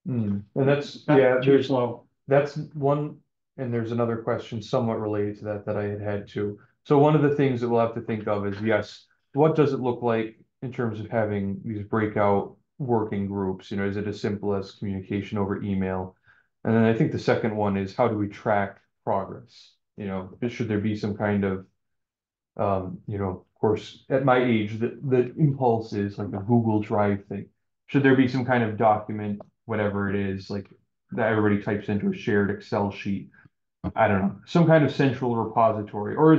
And that's too slow. That's one, and there's another question somewhat related to that I had too. So one of the things that we'll have to think of is, yes, what does it look like in terms of having these breakout working groups? Is it as simple as communication over email? And then I think the second one is, how do we track progress? Should there be some kind of, of course, at my age, the impulse is like a Google Drive thing. Should there be some kind of document, whatever it is, like that everybody types into a shared Excel sheet? I don't know, some kind of central repository, or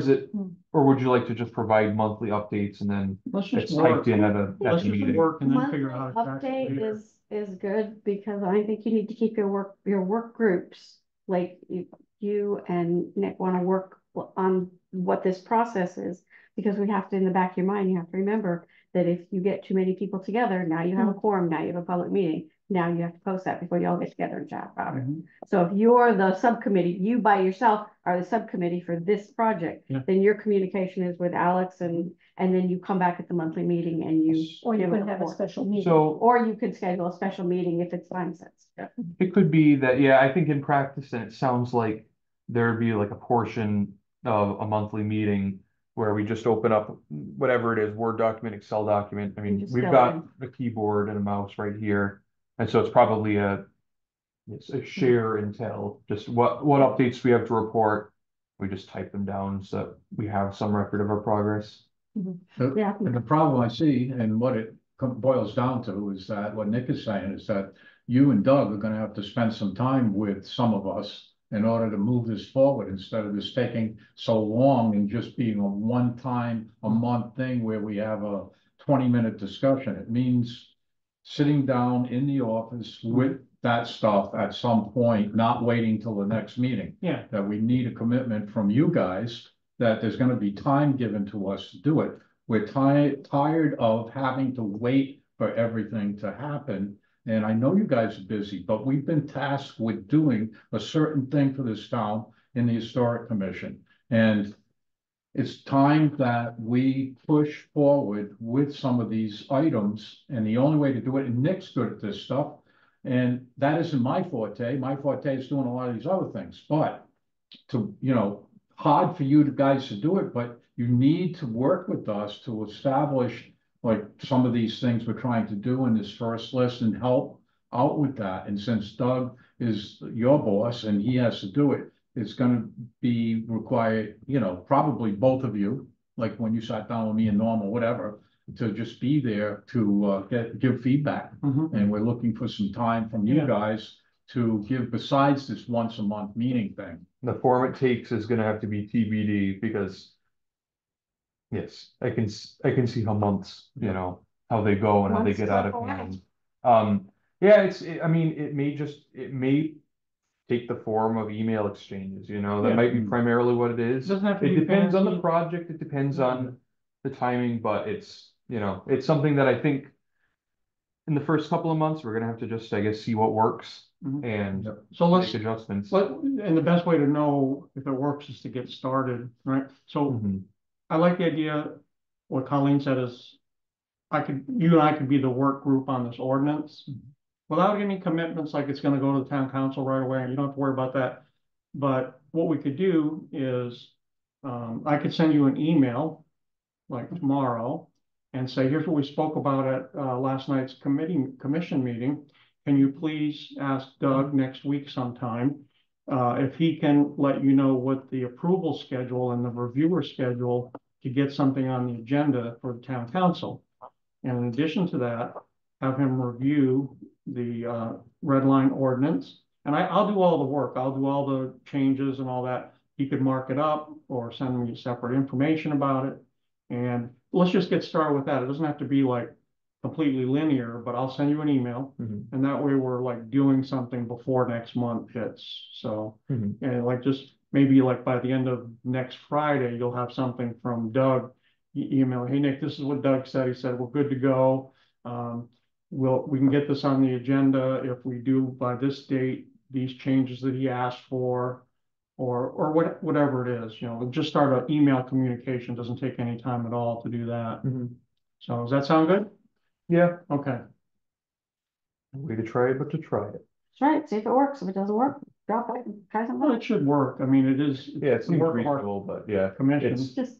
would you like to just provide monthly updates and then Let's just it's work. typed in at a Let's just meeting? work and then Monthly figure out how to track it update later. is good, because I think you need to keep your work groups, like you and Nick want to work on what this process is, because we have to, in the back of your mind, you have to remember that if you get too many people together, now you have a quorum, now you have a public meeting, now you have to post that before you all get together and chat about it. So if you're the subcommittee, you by yourself are the subcommittee for this project, then your communication is with Alex, and then you come back at the monthly meeting and you. Or you give could a have a report. special meeting. So Or you could schedule a special meeting if it's time sensitive. it could be that, I think in practice, and it sounds like there'd be like a portion of a monthly meeting where we just open up whatever it is, Word document, Excel document. I mean, just we've fill got in. a keyboard and a mouse right here. And so it's probably it's a share and tell, just what updates we have to report. We just type them down so that we have some record of our progress. Yeah. And the problem I see, and what it boils down to, is that what Nick is saying is that you and Doug are gonna have to spend some time with some of us in order to move this forward, instead of this taking so long and just being a one-time, a month thing where we have a 20-minute discussion. It means sitting down in the office with that stuff at some point, not waiting till the next meeting. Yeah. That we need a commitment from you guys that there's gonna be time given to us to do it. We're tired of having to wait for everything to happen. And I know you guys are busy, but we've been tasked with doing a certain thing for this town in the Historic Commission. And it's time that we push forward with some of these items. And the only way to do it, and Nick's good at this stuff, And that isn't my forte. My forte is doing a lot of these other things, but to, hard for you guys to do it, but you need to work with us to establish like some of these things we're trying to do in this first list and help out with that. And since Doug is your boss and he has to do it, it's gonna be required, probably both of you, like when you sat down with me and Norm or whatever, to just be there to give feedback. And we're looking for some time from you guys to give besides this once a month meeting thing. The form it takes is gonna have to be TBD because yes, I can see how months, how they go and how they Months get out slip of away. hand. Yeah, I mean, it may take the form of email exchanges, that might be primarily what it is. Doesn't have to It be depends on the fancy. project, it depends on the timing, but it's, it's something that I think in the first couple of months, we're gonna have to just, I guess, see what works and So make adjustments. and the best way to know if it works is to get started, right? So Mhm. I like the idea, what Colleen said is, you and I could be the work group on this ordinance. Without any commitments, like it's gonna go to the town council right away, and you don't have to worry about that. But what we could do is, I could send you an email, like tomorrow, and say, here's what we spoke about at, last night's commission meeting. Can you please ask Doug next week sometime, if he can let you know what the approval schedule and the reviewer schedule to get something on the agenda for the town council. And in addition to that, have him review the red line ordinance. And I'll do all the work. I'll do all the changes and all that. He could mark it up or send me separate information about it. And let's just get started with that. It doesn't have to be like completely linear, but I'll send you an email. And that way we're like doing something before next month hits. So, and like just maybe like by the end of next Friday, you'll have something from Doug. Email, hey Nick, this is what Doug said. He said, we're good to go. We can get this on the agenda if we do by this date, these changes that he asked for, or whatever it is, just start an email communication. Doesn't take any time at all to do that. So does that sound good? Yeah, Okay. way to try it, but to try it. That's right, see if it works. If it doesn't work, drop it, try something Well, else. it should work. I mean, it is. Yeah, it seems work of our reasonable, but yeah, Commission. it's, Just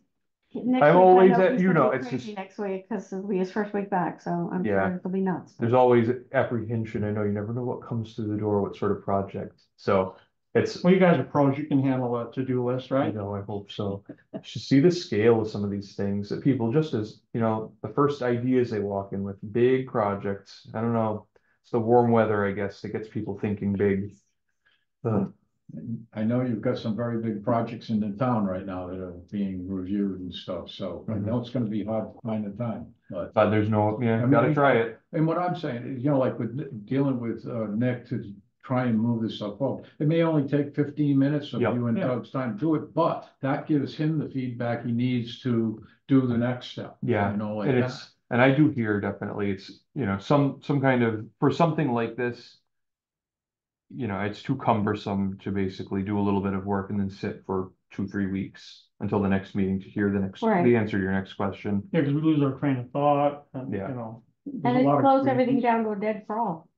next I'm week, I always know at- he's you gonna know, be it's crazy just- next week, because it'll be his first week back, so I'm Yeah. sure it'll be nuts. there's always apprehension. I know you never know what comes through the door, what sort of project. So it's, Well, you guys are pros. You can handle a to-do list, right? I hope so. You should see the scale of some of these things that people just as, the first ideas they walk in with big projects. I don't know. It's the warm weather, I guess, that gets people thinking big. I know you've got some very big projects in the town right now that are being reviewed and stuff, so I know it's gonna be hard to find the time, but. But there's no, I gotta mean, try it. And what I'm saying is, like with dealing with Nick to try and move this stuff forward, it may only take 15 minutes of Yep. you and Yeah. Doug's time to do it, but that gives him the feedback he needs to do the next step. Yeah, Like and that. and I do hear definitely it's, some kind of, for something like this, it's too cumbersome to basically do a little bit of work and then sit for 2-3 weeks until the next meeting to hear Right. the answer to your next question. Yeah, because we lose our train of thought and, Yeah. there's And a it lot of slows everything crazy- down to a dead crawl.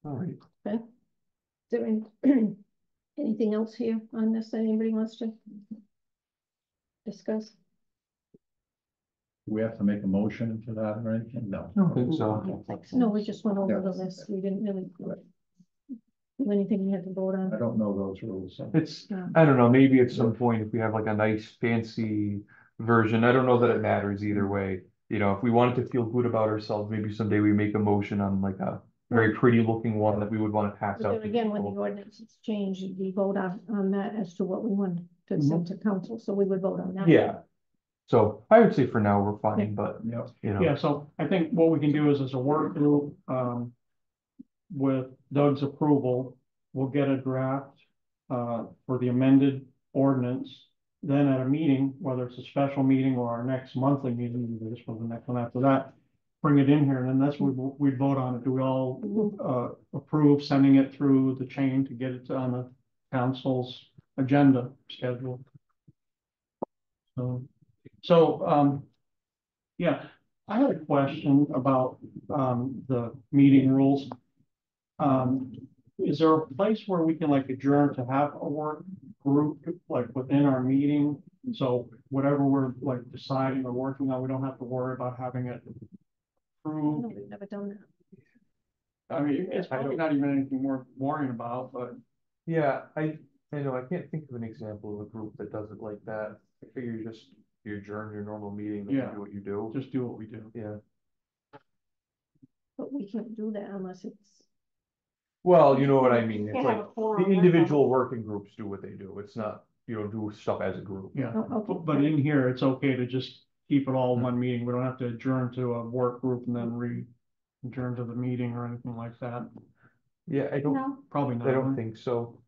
All right. Is there anything else here on this that anybody wants to discuss? Do we have to make a motion for that or anything? No. I don't think I so. don't think so. No, we just went over Yeah. the list. We didn't really do anything we had to vote I on. don't know those rules. So. It's, Yeah. I don't know, maybe at some point if we have like a nice fancy version, I don't know that it matters either way. If we wanted to feel good about ourselves, maybe someday we make a motion on like a very pretty looking one that we would want to pass But out. then to again, when the people. ordinances change, we vote on that as to what we want to send to council, so we would vote on that. Yeah. So I would say for now, we're fine, but, Yeah. Yeah, so I think what we can do is as a work group, with Doug's approval, we'll get a draft, for the amended ordinance. Then at a meeting, whether it's a special meeting or our next monthly meeting, either this or the next one after that, bring it in here, and then that's what we vote on it. Do we all, approve sending it through the chain to get it on the council's agenda schedule? So, Yeah, I had a question about, the meeting rules. Is there a place where we can like adjourn to have a work group, like within our meeting? So whatever we're like deciding or working on, we don't have to worry about having it No, approved. we've never done that. I mean, it's probably not even anything worth worrying about, but Yeah, I know, I can't think of an example of a group that does it like that. I figure you adjourn your normal meeting, then you Yeah. do what you do. just do what we do. Yeah, But we can't do that unless it's, well, you know what I mean, Can't it's have like, a quorum the with them. individual working groups do what they do, it's not, you don't do stuff as a group. Yeah, oh, okay. but in here, it's okay to just keep it all in one meeting. We don't have to adjourn to a work group and then adjourn to the meeting or anything like that. Yeah, No, Probably not. I don't think so.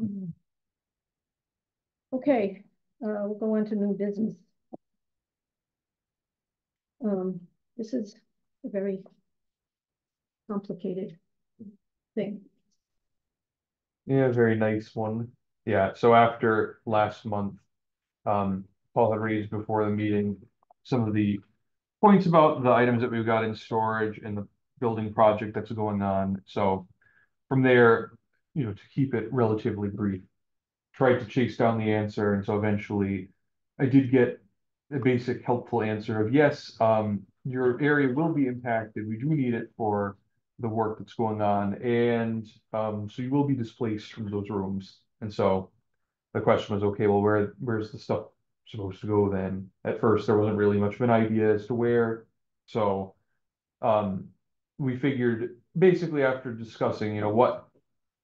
Mhm. Okay, we'll go on to new business. This is a very complicated thing. Yeah, very nice one. Yeah, so after last month, Paul had raised before the meeting some of the points about the items that we've got in storage and the building project that's going on. So from there, to keep it relatively brief, tried to chase down the answer, and so eventually I did get a basic helpful answer of yes, your area will be impacted. We do need it for the work that's going on, and so you will be displaced from those rooms. And so the question was, okay, well, where's the stuff supposed to go then? At first, there wasn't really much of an idea as to where. So we figured basically after discussing, what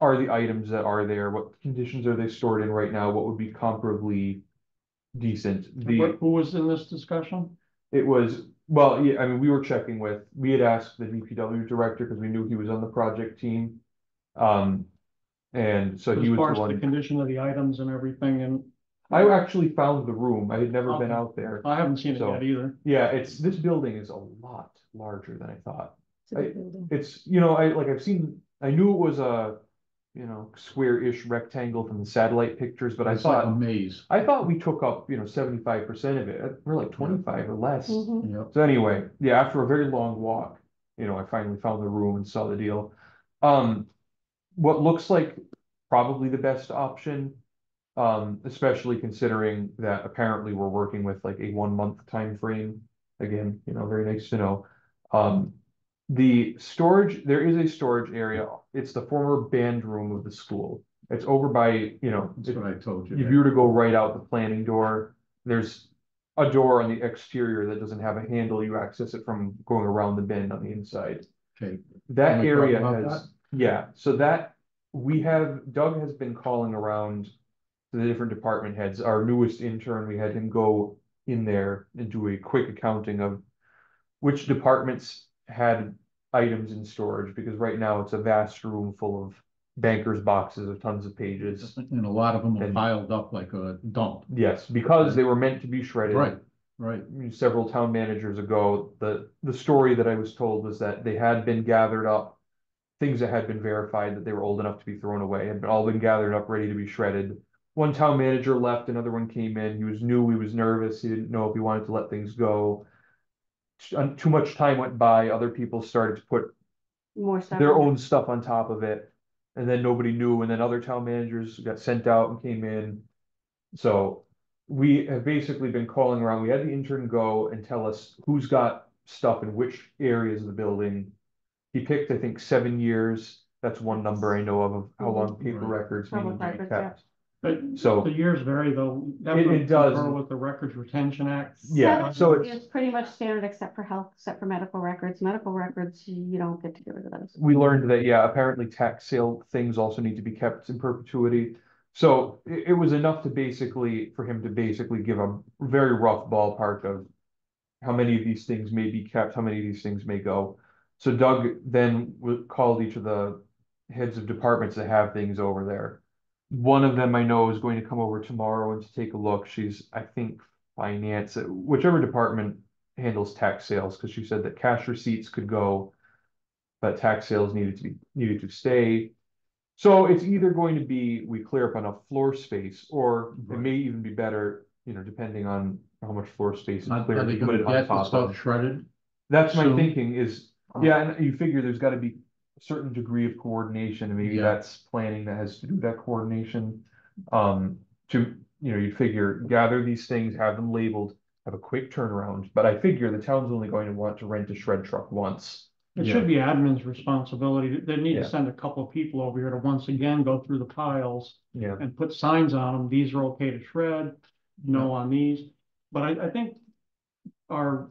are the items that are there? What conditions are they stored in right now? What would be comparably decent? Who was in this discussion? It was, well, yeah, I mean, we had asked the DPW director because we knew he was on the project team. And so he As was far the as the one. condition of the items and everything, and I actually found the room. I had never been Okay. out there. I haven't seen it So, yet either. yeah, this building is a lot larger than I thought. It's a big building. It's, I knew it was a, square-ish rectangle from the satellite pictures, but It's like a maze. I thought we took up, 75% of it. We're like 25 or less. Mhm. Yep. So anyway, yeah, after a very long walk, I finally found the room and saw the deal. What looks like probably the best option, especially considering that apparently we're working with like a 1 month time frame. Again, very nice to know. The storage, there is a storage area. It's the former band room of the school. It's over by, That's what I told you. if you were to go right out the planning door, there's a door on the exterior that doesn't have a handle. You access it from going around the bend on the inside. Okay. That Can we area talk about has, yeah, so Doug has been calling around to the different department heads. Our newest intern, we had him go in there and do a quick accounting of which departments had items in storage, because right now it's a vast room full of bankers' boxes of tons of pages. And a lot of them are And- piled up like a dump. Yes, because they were meant to be shredded. Right, right. Several town managers ago, the story that I was told was that they had been gathered up, things that had been verified that they were old enough to be thrown away, had all been gathered up, ready to be shredded. One town manager left, another one came in. He was new, he was nervous, he didn't know if he wanted to let things go. Too much time went by, other people started to put more stuff. their in own stuff on top of it, and then nobody knew, and then other town managers got sent out and came in. So we have basically been calling around. We had the intern go and tell us who's got stuff in which areas of the building. He picked, I think, 7 years. That's one number I know of how long paper Right. records need Public to be records, kept. But So- the years vary though. It does. Concur with the Records Retention Act. Yeah, so It's pretty much standard except for health, except for medical records. Medical records, you don't get to get rid of those. we learned that, yeah, apparently tax sale things also need to be kept in perpetuity. So it was enough for him to basically give a very rough ballpark of how many of these things may be kept, how many of these things may go. So Doug then called each of the heads of departments that have things over there. One of them I know is going to come over tomorrow and to take a look. She's, I think, finance, whichever department handles tax sales, because she said that cash receipts could go, but tax sales needed to stay. So it's either going to be we clear up enough floor space, or it may even be better depending on how much floor space is Are clear. they put gonna it on get the top stuff of. shredded? That's my soon? thinking is, yeah, and you figure there's gotta be a certain degree of coordination, and maybe Yeah. that's planning that has to do with that coordination. You'd figure, gather these things, have them labeled, have a quick turnaround, but I figure the town's only going to want to rent a shred truck once. It Yeah. should be admin's responsibility. They need Yeah. to send a couple of people over here to once again go through the piles Yeah, and put signs on them. These are okay to shred, no on these. But I think our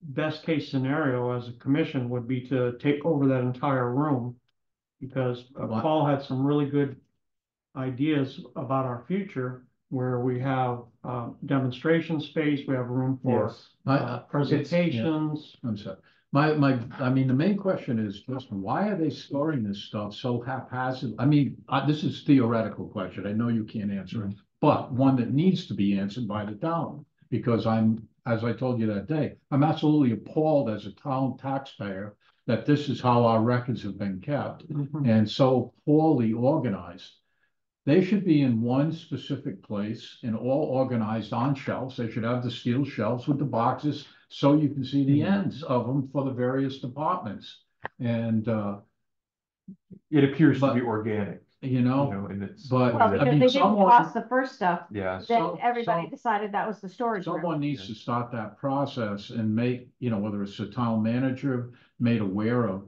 best case scenario as a commission would be to take over that entire room. Because Paul had some really good ideas about our future where we have demonstration space, we have room for yes. presentations. I'm sorry. I mean, the main question is just why are they storing this stuff so haphazard? I mean, this is theoretical question. I know you can't answer it, but one that needs to be answered by the town. Because as I told you that day, I'm absolutely appalled as a town taxpayer that this is how our records have been kept and so poorly organized. They should be in one specific place and all organized on shelves. They should have the steel shelves with the boxes so you can see the ends of them for the various departments. And, It appears to But- be organic, and it's. but- Well, I because mean, they didn't someone- cost the first stuff, Yeah, then So- everybody so- decided that was the storage room. someone needs to start that process and make, whether it's the town manager made aware of,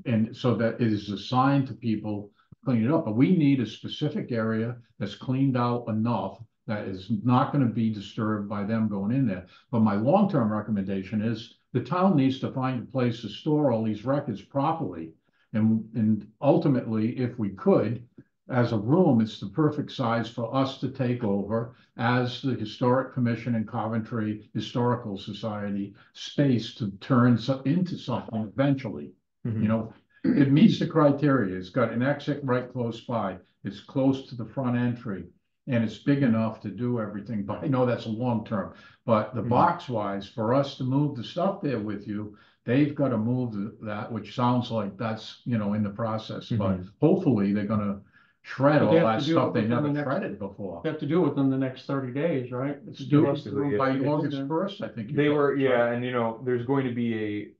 and so that it is assigned to people clean it up. But we need a specific area that's cleaned out enough that is not gonna be disturbed by them going in there. But my long-term recommendation is the town needs to find a place to store all these records properly. And ultimately, if we could, as a room, it's the perfect size for us to take over as the Historic Commission and Coventry Historical Society space to turn into something eventually. Mhm. It meets the criteria. It's got an exit right close by. It's close to the front entry. And it's big enough to do everything, but I know that's a long term. But the Mhm. box wise, for us to move the stuff there with you, they've got to move that, which sounds like that's, in the process. But hopefully they're gonna shred But all they have that to do stuff it they within never the next- shredded before. You have to do it within the next 30 days, right? It's To due get the room Yeah. by back August in. 1st, I think. They were, That's right. and there's going to be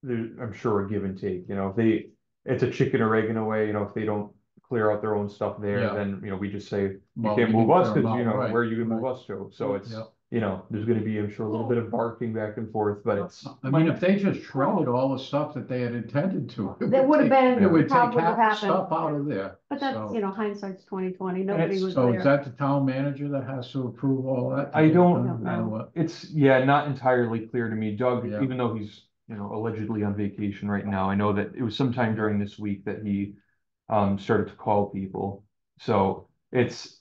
I'm sure a give and take, if it's a chicken or egg in a way, if they don't clear out their own stuff there, Yeah. then, we just say, you Well, can't we move can us, clear 'em cause out, right, where are you gonna move right. us to? So it's, Yep. there's gonna be, I'm sure, a little bit of barking back and forth, but it's. I mean, if they just shredded all the stuff that they had intended to. That would have been, It would take probably half would the stuff happen. out of there. But that's, So- hindsight's 2020. Nobody was So is there. that the town manager that has to approve all that? I don't, don't know. what? it's, not entirely clear to me. Doug, Yeah. even though he's, allegedly on vacation right now, I know that it was sometime during this week that he started to call people. So it's,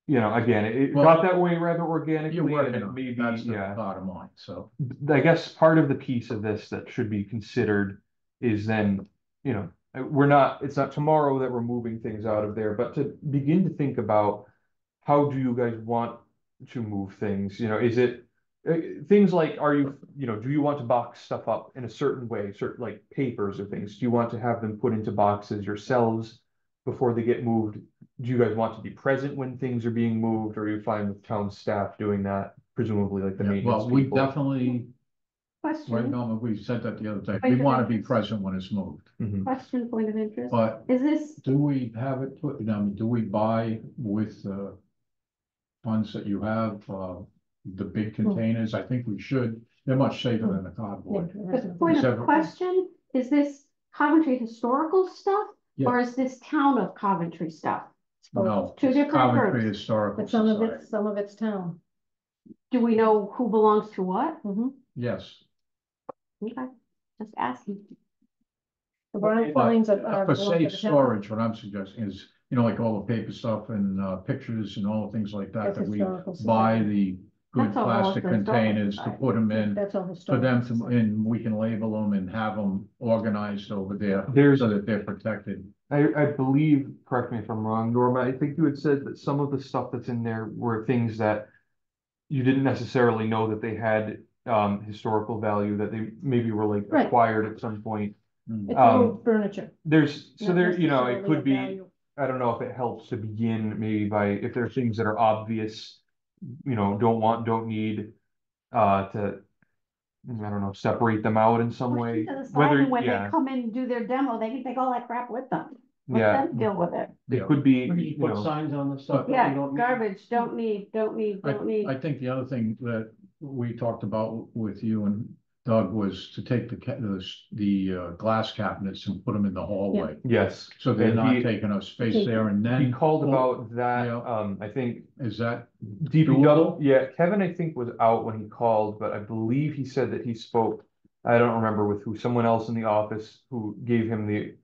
again, it Well, got that way rather organically, You're and working it on maybe, it. That's the bottom line, so. I guess part of the piece of this that should be considered is then, it's not tomorrow that we're moving things out of there, but to begin to think about how do you guys want to move things? Is it things like, do you want to box stuff up in a certain way, certain like papers or things? Do you want to have them put into boxes yourselves before they get moved? Do you guys want to be present when things are being moved, or are you fine with town staff doing that? Presumably, like the Yeah, maintenance well, we people. definitely, right, Question, Norman, we said that the other day. Point We of want to be interest. present when it's moved. Mhm. question, point of interest. But Is this, do we have it put, do we buy with funds that you have, the big containers? I think we should. They're much safer than the cardboard. the point of question, is this Coventry historical stuff? Yeah. Or is this town of Coventry stuff? No, Two it's different Coventry groups. Historical But some of Society. it's town. Do we know who belongs to what? Yes. Okay, just asking. The Brian But Fines for belong to safe the town. storage, what I'm suggesting is, like all the paper stuff and pictures and all things like that, That's that we historical buy society. the good That's all plastic the historical containers to society. put them in. That's all For historical. them to, society. and we can label them and have them organized over there There's, so that they're protected. I believe, correct me if I'm wrong, Norma, I think you had said that some of the stuff that's in there were things that you didn't necessarily know that they had historical value, that they maybe were like Right. acquired at some point. Mm. It's old furniture. There's, so not there, it necessarily could of be, value. I don't know if it helps to begin maybe by, if there are things that are obvious, don't need, to, I don't know, separate them out in some Push way. them to the side, Whether, and when they yeah, come in and do their demo, they can take all that crap with them. Let yeah, them deal with it. it Yeah. could be, We could put signs on the stuff that we Yeah, don't need. garbage, don't need. I think the other thing that we talked about with you and Doug was to take the glass cabinets and put them in the hallway. yes. So they're And not he- taking up space there, and then. He called about that, Yeah. I think Is that DPW, doable? yeah, Kevin, I think, was out when he called, but I believe he said that he spoke, I don't remember with who, someone else in the office who gave him the,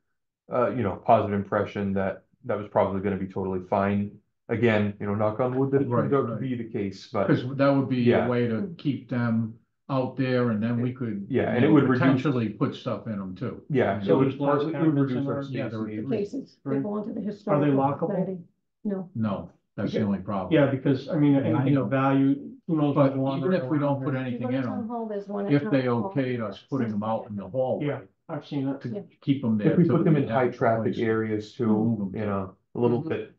positive impression that that was probably gonna be totally fine. Again, knock on wood that it turns Right, out to right. be the case, but Because that would be Yeah. a way to keep them out there, and then we could. Yeah, and you it know, would reduce- potentially put stuff in them too. yeah, So it there's would glass partly, it would cabinets reduce in our there? space Yeah, there are needs. Cases, they Right. belong to the historical. lockable? society. No, No, that's the only problem. Yeah, because, I mean, Yeah, I anything know. of value, who knows? But what's even if we don't around put there. if you anything go to in town them, hall, there's one at if town they hall. okayed us putting them out in the hallway. Yeah, I've seen it. Yeah. To keep them there. If we till put them in have high a traffic place. areas too, Move 'em. a little Mhm. bit.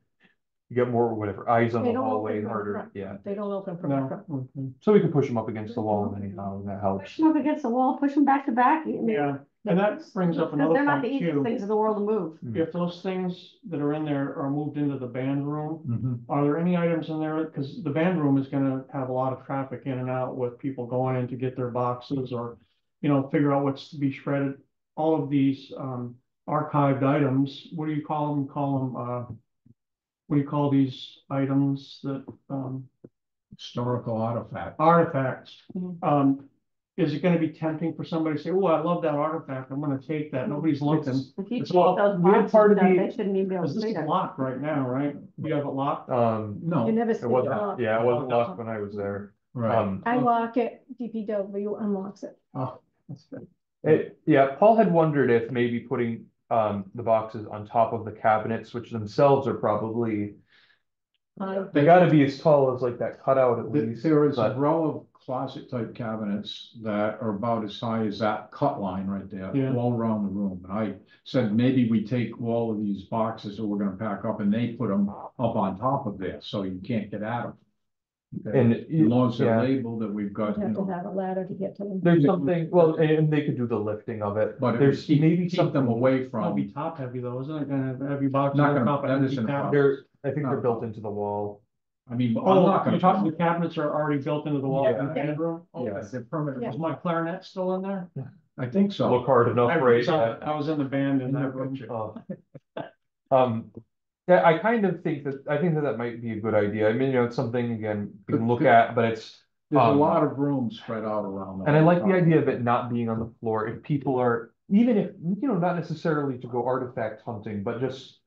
You get more, whatever, eyes on They the don't open hallway, from the harder, front. yeah. They don't open from the No. front. Okay. So we can push them up against the wall anyhow, and that helps. Push them up against the wall, push them back to back. I mean, Yeah, and that brings up because another they're not the point easiest too. things in the world to move. If those things that are in there are moved into the band room, Mhm. are there any items in there? Because the band room is gonna have a lot of traffic in and out with people going in to get their boxes or, figure out what's to be shredded. All of these, archived items, what do you call them? What do you call these items that, Historical artifact. artifacts? Mhm. Is it gonna be tempting for somebody to say, oh, I love that artifact, I'm gonna take that, nobody's looking? If you It's take all- those we had boxes, part of stuff, the- they shouldn't even be able Because to this see is them. locked right now, right? You have it locked? No. You never It see it wasn't, locked. yeah, it wasn't Oh, locked when I was there. Right. I lock it, DPW unlocks it. Oh, that's good. Yeah, Paul had wondered if maybe putting, the boxes on top of the cabinets, which themselves are probably, they gotta be as tall as like that cutout at least. There is a but- row of closet type cabinets that are about as high as that cut line right there, Yeah. all around the room. And I said, maybe we take all of these boxes that we're gonna pack up and they put them up on top of there, so you can't get at them. And, As long as they're yeah, labeled that we've got, You'd you have to know, have a ladder to get to them. there's something, well, and they could do the lifting of it, but there's maybe keep them something. away It'll be from. top heavy though, isn't it? Gonna have heavy boxes Not on gonna- top of that empty isn't a problem. cabinets? I think they're built into the wall. I mean, I'm Oh, not you're gonna. talking, the cabinets are already built into the wall in the Yeah. band room? Yeah, they're permanent. Is my clarinet still in there? I think so. Look hard enough, right? I was in the band in In the that room. picture. Yeah, I kind of think that might be a good idea. I mean, it's something, again, we can look at, but it's. There's a lot of room spread out around. And I like the idea of it not being on the floor. If people are, even if, not necessarily to go artifact hunting, but just,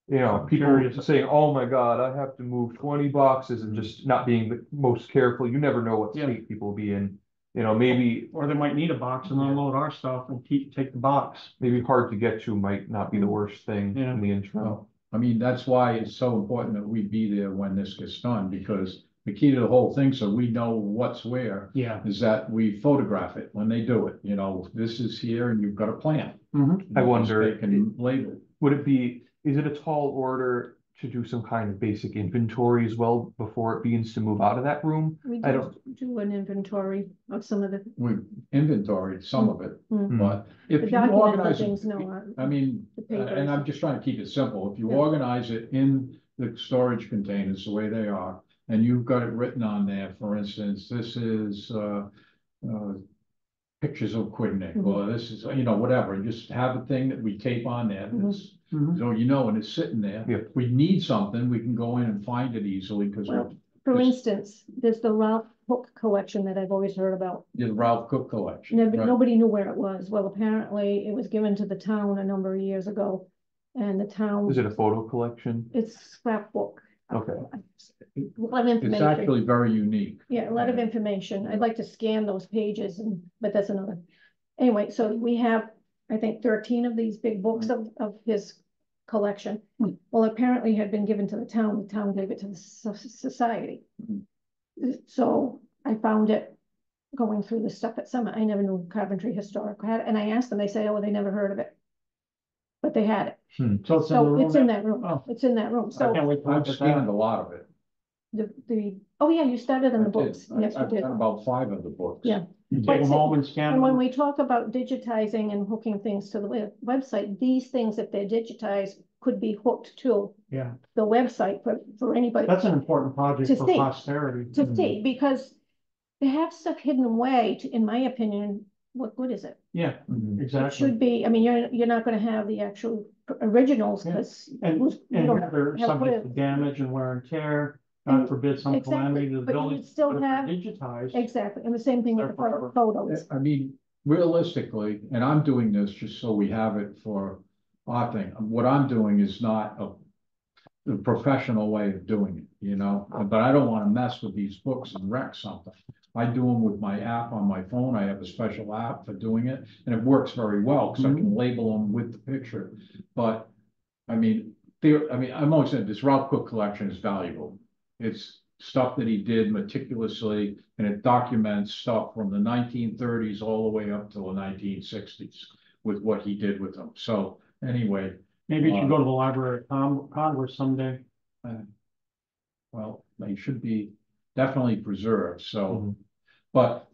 people Curious. saying, oh my God, I have to move 20 boxes and just not being the most careful. You never know what Yeah. state people will be in. Maybe Or they might need a box and unload our stuff and take the box. maybe hard to get to might not be the worst thing Yeah. in the interim. Well, I mean, that's why it's so important that we be there when this gets done, because the key to the whole thing, so we know what's where, Yeah. is that we photograph it when they do it. This is here and you've got a plan. Mm-hmm. I wonder- They can label. Is it a tall order to do some kind of basic inventory as well before it begins to move out of that room? We I do an inventory of some of the, We inventoried some of it, Mm. but if the you documents and organize things, it, no, I mean, the and papers. I'm just trying to keep it simple. If you Yeah. organize it in the storage containers the way they are, and you've got it written on there, for instance, this is, pictures of Quidnick, Mhm. or this is, whatever, and just have a thing that we tape on there. That's, Mhm. so and it's sitting there. Yeah. If we need something, we can go in and find it easily, because Well, For Just- instance, there's the Ralph Hook collection that I've always heard about. the Ralph Cook collection. Nobody, right? nobody knew where it was. Well, apparently it was given to the town a number of years ago. And the town, Is it a photo collection? it's scrapbook. Okay. A lot of It's information. actually very unique. Yeah, a lot of information. I'd like to scan those pages but that's another. Anyway, so we have, I think, 13 of these big books of his collection. Hmm. Well, apparently had been given to the town gave it to the society. So I found it going through the stuff at Summit. I never knew Coventry Historic had it, and I asked them, they say, oh, they never heard of it. But they had it. So it's in the So room. it's in that room. Oh. It's in that room. I can't So wait to I've look at scanned that. a lot of it. oh yeah, you started on the books. Yes, you I've did. done about 5 of the books. Yeah. You But take them see- home and scan And when them. we talk about digitizing and hooking things to the website, these things, if they're digitized, could be hooked to Yeah, the website for anybody that's an important project To for see. posterity. to see, because to have stuff hidden away, in my opinion, what good is it? Yeah, Mhm. It exactly. should be, I mean, you're not gonna have the actual originals, Yeah. because And they're have put subject to it- damage and wear and tear, God And- forbid some exactly, calamity to the but you building. would still But if they're have- digitized. exactly, and the same thing with the They're forever. photos. I mean, realistically, and I'm doing this just so we have it for our thing, what I'm doing is not the professional way of doing it, you know? But I don't wanna mess with these books and wreck something. I do them with my app on my phone. I have a special app for doing it, and it works very well, because I can label them with the picture. But, I mean, I'm always saying this Ralph Cook collection is valuable. It's stuff that he did meticulously, and it documents stuff from the 1930s all the way up to the 1960s with what he did with them. So anyway, Maybe you should go to the Library of Congress someday. well, they should be definitely preserved, so. Mhm. But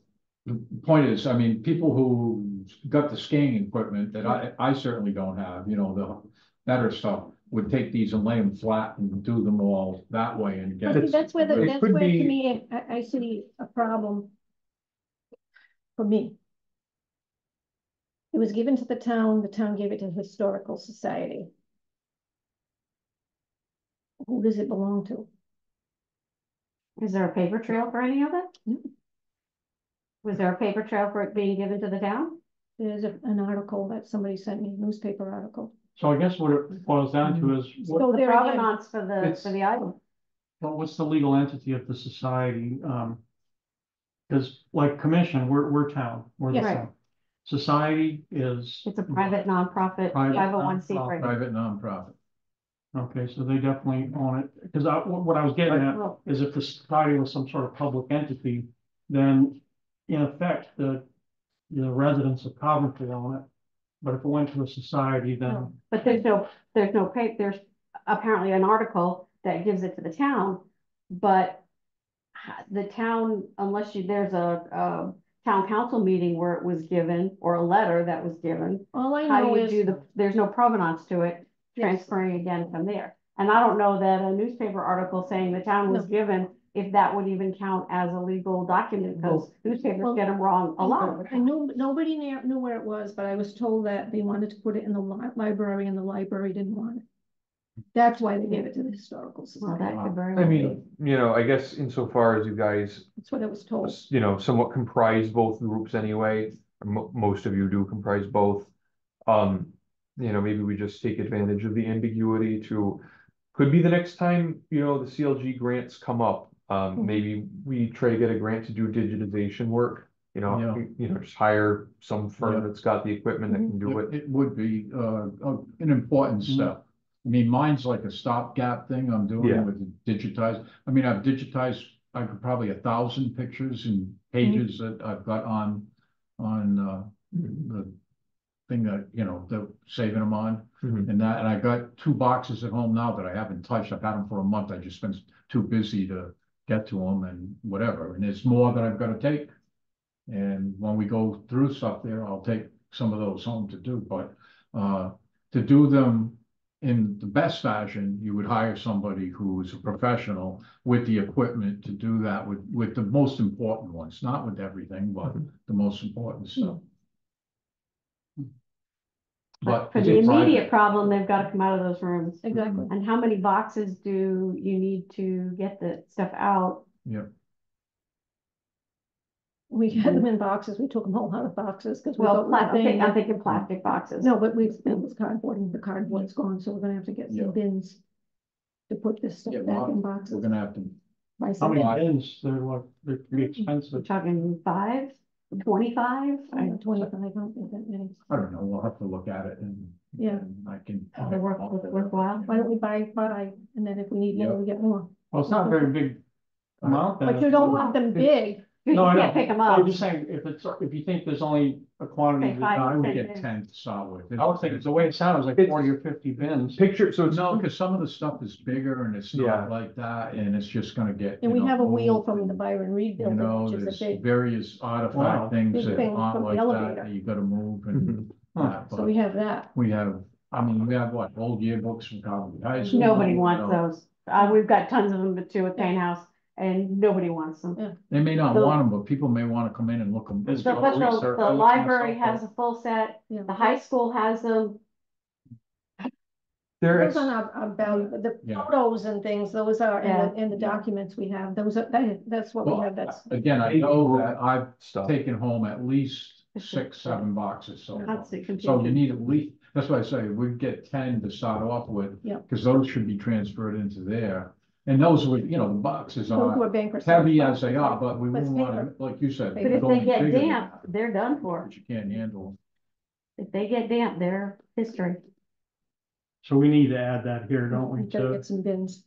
the point is, I mean, people who got the skiing equipment that I certainly don't have, you know, the better stuff, would take these and lay them flat and do them all that way and get. But see, that's where, it that's could where to be- me, I see a problem for me. It was given to the town gave it to the Historical Society. Who does it belong to? Is there a paper trail for any of it? No. Was there a paper trail for it being given to the town? There's an article that somebody sent me, a newspaper article. So I guess what it boils down to is, So The there again, provenance for the item. what's the legal entity of the society? Because like commission, we're town, we're the Yeah. town. Society is. It's a private nonprofit, Private 501c3. Private nonprofit. Okay, so they definitely own it, because what I was getting at Well, is if the society was some sort of public entity, then in effect, the residents of Coventry own it. But if it went to a society, then, But there's no paper, there's apparently an article that gives it to the town, but the town, unless there's a town council meeting where it was given, or a letter that was given, all I how know do you is, do there's no provenance to it, Yes. transferring again from there. And I don't know that a newspaper article saying the town was No. given, if that would even count as a legal document, because newspapers Well, get them wrong a lot. I knew, nobody knew where it was, but I was told that they wanted to put it in the library, and the library didn't want it. That's why they gave it to the Historical Well, Society. that could very I well be. mean, you know, I guess insofar as you guys, That's what I was told. you know, somewhat comprise both groups anyway, most of you do comprise both. You know, maybe we just take advantage of the ambiguity could be the next time, you know, the CLG grants come up. Maybe we try to get a grant to do digitization work, you know, just hire some firm Yeah. that's got the equipment that can do it. It would be an important step. I mean, mine's like a stopgap thing I'm doing Yeah. with the digitized. I mean, I've digitized, I could probably 1,000 pictures and pages that I've got on the thing that, you know, the saving them on. Mhm. And I got 2 boxes at home now that I haven't touched. I've had them for a month. I just been too busy to get to them and whatever. And there's more that I've got to take. And when we go through stuff there, I'll take some of those home to do, but to do them in the best fashion, you would hire somebody who is a professional with the equipment to do that with the most important ones, not with everything, but the most important stuff. But For it's the a private- immediate problem, they've got to come out of those rooms. Exactly. And how many boxes do you need to get the stuff out? Yeah, We had them in boxes, we took them all out of boxes, because we Well, thought we were I'm thinking plastic boxes. No, but it was cardboard, and the cardboard's gone, so we're gonna have to get Yeah. some bins to put this stuff Yeah, back well, in we're boxes. gonna have to, Buy how some many bins. bins, they can be We're expensive. talking 5, 25? 25, I don't think that many. I don't know, we'll have to look at it Yeah. and I can. Are they worthwhile? Why don't we buy 5, and then if we need more, Yeah. we get more. Well, it's not a very big amount. then. But you don't want them big, You No, I can't know. pick them I'm up. just saying, if you think there's only a quantity. Say that- five. I would ten get bins. 10 to start with. I was thinking, the way it sounds like It's- 40 or 50 bins. Picture, so it's, No, because some of the stuff is bigger and it's Yeah. not like that, and it's just gonna get. And you we know, have a wheel old from the and, Byron Reed You building, know, which is there's a big, various Wow. artifact things Big that thing aren't from the like that, elevator. that you gotta move and Huh. that, so but we have that. we have, I mean, we have what, old yearbooks from Coventry High School. Nobody you wants know. those. We've got tons of them too at Payne House and nobody wants them. They may not The- want them, but people may wanna come in and look them. It's So, got but research. the I looked library myself has a full set, Yeah. the high school has them. there Those is, on our value, but the Yeah. photos and things, those are Yeah. in the documents we have, those are, that's what we Well, have, that's. again, I know that I've stuff. taken home at least It's 6, 7 boxes, so. Constant So you confusion. need at least, that's why I say, we get 10 to start off with. Yeah. Cause those should be transferred into there, and those were, you know, the boxes Those are were bankruptcy. heavy as they are, but we But it's wouldn't wanna, paper. like you said. But But if go they get bigger than damp, that, they're done for. But you can't handle. If they get damp, they're history. So we need to add that here, don't we, We gotta to get some bins.